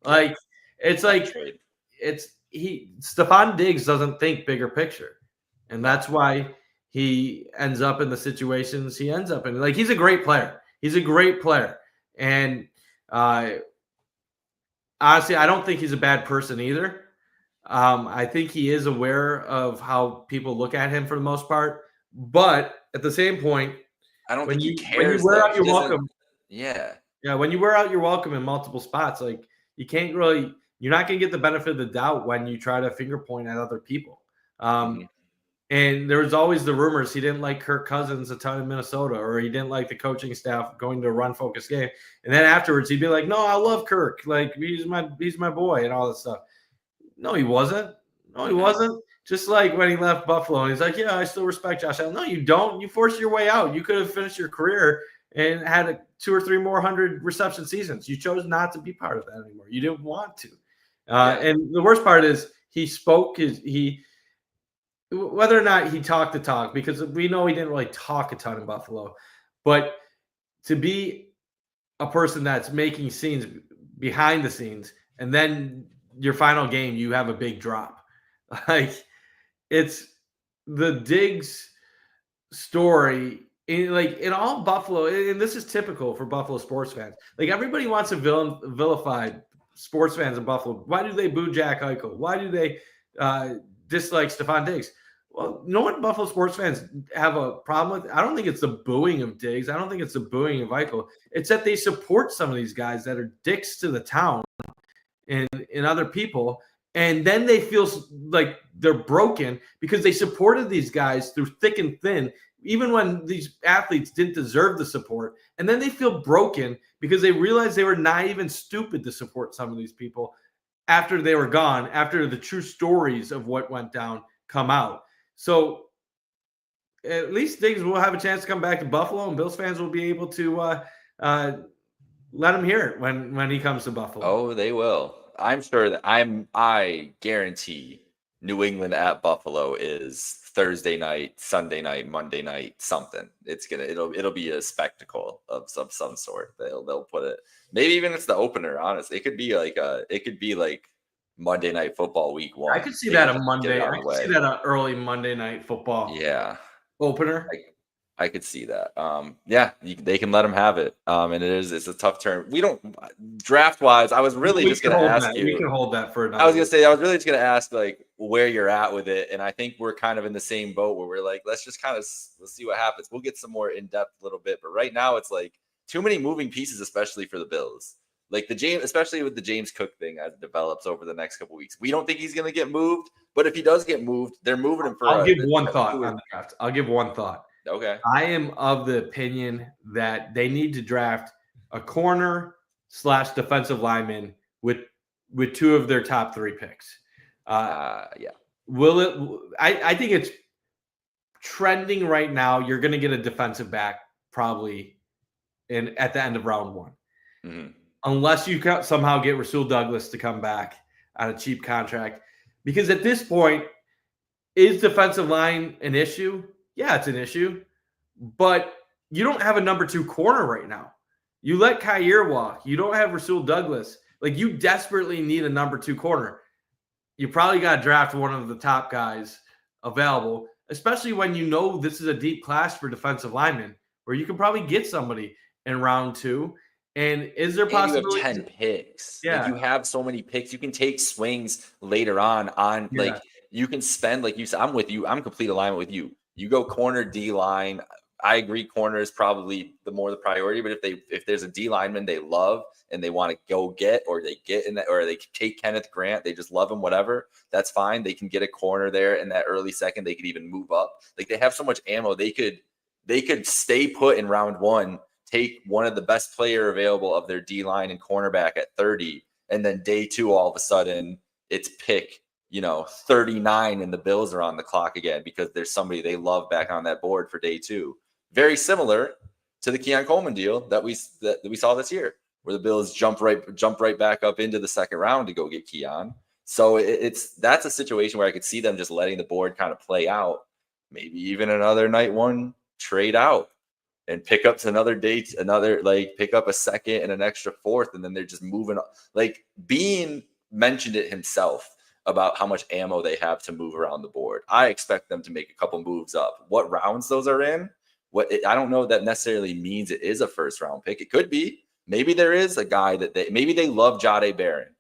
[SPEAKER 3] Like Stefon Diggs doesn't think bigger picture, and that's why he ends up in the situations he ends up in. Like he's a great player. And honestly, I don't think he's a bad person either. I think he is aware of how people look at him for the most part. But at the same point,
[SPEAKER 2] I don't think he cares.
[SPEAKER 3] When you wear out your welcome, when you wear out your welcome in multiple spots, like you can't really, you're not going to get the benefit of the doubt when you try to finger point at other people. And there was always the rumors he didn't like Kirk Cousins a ton in Minnesota, or he didn't like the coaching staff going to a run-focused game. And then afterwards, he'd be like, "No, I love Kirk. Like he's my boy," and all this stuff. No, he wasn't. Just like when he left Buffalo, and he's like, "Yeah, I still respect Josh Allen." No, you don't. You forced your way out. You could have finished your career and had 2 or 3 more 100 reception seasons. You chose not to be part of that anymore. You didn't want to. And the worst part is he spoke whether or not he talked the talk, because we know he didn't really talk a ton in Buffalo, but to be a person that's making scenes behind the scenes, and then your final game, you have a big drop. Like it's the Diggs story in all Buffalo. And this is typical for Buffalo sports fans. Like everybody wants to vilify sports fans in Buffalo. Why do they boo Jack Eichel? Why do they dislike Stefon Diggs? Well, you know what Buffalo sports fans have a problem with? I don't think it's the booing of Diggs. I don't think it's the booing of Eichel. It's that they support some of these guys that are dicks to the town and other people. And then they feel like they're broken because they supported these guys through thick and thin, even when these athletes didn't deserve the support. And then they feel broken because they realize they were naive and stupid to support some of these people after they were gone, after the true stories of what went down come out. So at least Diggs will have a chance to come back to Buffalo, and Bills fans will be able to let him hear it when he comes to Buffalo.
[SPEAKER 2] Oh, they will. I'm sure that I guarantee New England at Buffalo is Thursday night, Sunday night, Monday night, something. It'll be a spectacle of some sort. They'll put it. Maybe even it's the opener. Honestly, it could be like Monday Night Football week 1.
[SPEAKER 3] I could see that a Monday. I could see that an early Monday Night Football.
[SPEAKER 2] Yeah.
[SPEAKER 3] Opener.
[SPEAKER 2] I could see that. They can let him have it. And it's a tough term. We don't draft wise. I was really just going to ask you.
[SPEAKER 3] We can hold that for another.
[SPEAKER 2] I was going to say, I was really just going to ask like where you're at with it. And I think we're kind of in the same boat where we're like, let's just let's see what happens. We'll get some more in depth a little bit. But right now it's like too many moving pieces, especially for the Bills. Like especially with the James Cook thing as it develops over the next couple of weeks. We don't think he's going to get moved. But if he does get moved, they're moving him for
[SPEAKER 3] I'll give one thought on the draft. I'll give one thought.
[SPEAKER 2] Okay.
[SPEAKER 3] I am of the opinion that they need to draft a corner/defensive lineman with 2 of their top 3 picks. Will it? I think it's trending right now. You're going to get a defensive back probably at the end of round 1, unless you somehow get Rasul Douglas to come back on a cheap contract. Because at this point, is defensive line an issue? Yeah, it's an issue. But you don't have a number 2 corner right now. You let Kyer walk. You don't have Rasul Douglas. Like, you desperately need a number 2 corner. You probably got to draft one of the top guys available, especially when you know this is a deep class for defensive linemen, where you can probably get somebody in round 2. And is there possibility?
[SPEAKER 2] You have 10 picks.
[SPEAKER 3] Yeah.
[SPEAKER 2] Like, you have so many picks. You can take swings later on. Like, you can spend, like you said, I'm with you. I'm complete alignment with you. You go corner, D line. I agree. Corner is probably the priority. But if there's a D lineman they love and they want to go get, or they get in that, or they take Kenneth Grant, they just love him, whatever, that's fine. They can get a corner there in that early second. They could even move up. Like, they have so much ammo. They could stay put in round 1. Take one of the best player available of their D line and cornerback at 30, and then day 2, all of a sudden it's pick 39, and the Bills are on the clock again because there's somebody they love back on that board for day 2. Very similar to the Keon Coleman deal that we saw this year, where the Bills jump right back up into the second round to go get Keon. So that's a situation where I could see them just letting the board kind of play out, maybe even another night 1 trade out. And pick up pick up a second and an extra 4th, and then they're just moving up. Like, Bean mentioned it himself about how much ammo they have to move around the board. I expect them to make a couple moves up. What rounds those are in? I don't know if that necessarily means it is a first round pick. It could be. Maybe there is a guy that maybe they love Jahdae Barron,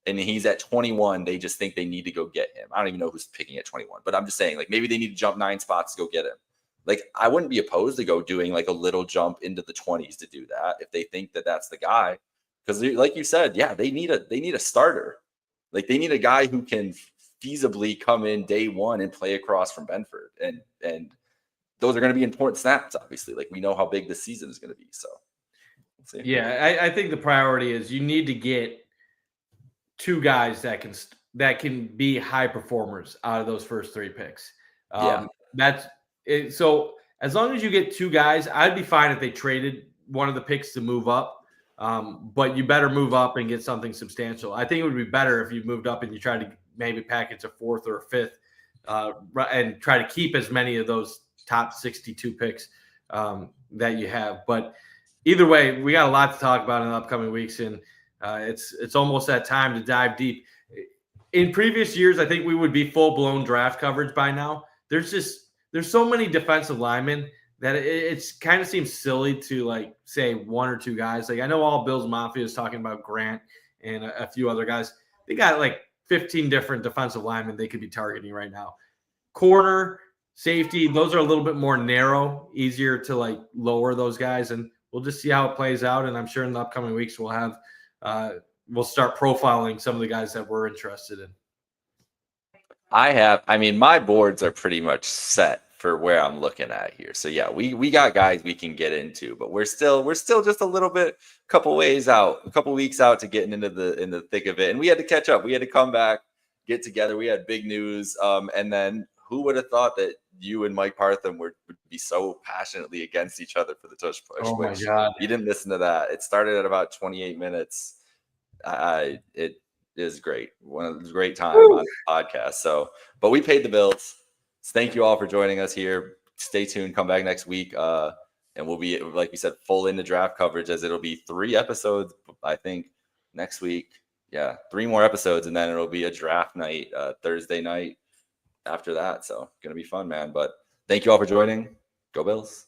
[SPEAKER 2] and he's at 21. They just think they need to go get him. I don't even know who's picking at 21, but I'm just saying, like, maybe they need to jump 9 spots to go get him. Like, I wouldn't be opposed to go doing like a little jump into the 20s to do that if they think that that's the guy. Because like you said, yeah, they need a starter. Like, they need a guy who can feasibly come in day 1 and play across from Benford. And those are going to be important snaps, obviously. Like, we know how big this season is going to be. So, let's see.
[SPEAKER 3] Yeah, I think the priority is you need to get 2 guys that can be high performers out of those first 3 picks. That's it. So as long as you get 2 guys, I'd be fine if they traded one of the picks to move up. But you better move up and get something substantial. I think it would be better if you moved up and you tried to maybe package a 4th or a 5th and try to keep as many of those top 62 picks that you have. But either way, we got a lot to talk about in the upcoming weeks, and it's almost that time to dive deep. In previous years, I think we would be full-blown draft coverage by now. There's so many defensive linemen that it's kind of seems silly to, like, say 1 or 2 guys. Like, I know all Bills Mafia is talking about Grant and a few other guys. They got like 15 different defensive linemen they could be targeting right now. Corner, safety, those are a little bit more narrow, easier to like lower those guys. And we'll just see how it plays out. And I'm sure in the upcoming weeks we'll start profiling some of the guys that we're interested in.
[SPEAKER 2] My boards are pretty much set for where I'm looking at here. So yeah, we got guys we can get into, but we're still just a little bit, a couple weeks out to getting in the thick of it. And we had to catch up. We had to come back, get together. We had big news. And then who would have thought that you and Mike Partham would be so passionately against each other for the tush push?
[SPEAKER 3] Oh my God.
[SPEAKER 2] You didn't listen to that. It started at about 28 minutes. It is great. One of the great times on the podcast. So, but we paid the bills. So thank you all for joining us here. Stay tuned. Come back next week. And we'll be, like we said, full into draft coverage, as it'll be 3 episodes, I think, next week. Yeah, 3 more episodes, and then it'll be a draft night, Thursday night after that. So going to be fun, man. But thank you all for joining. Go Bills.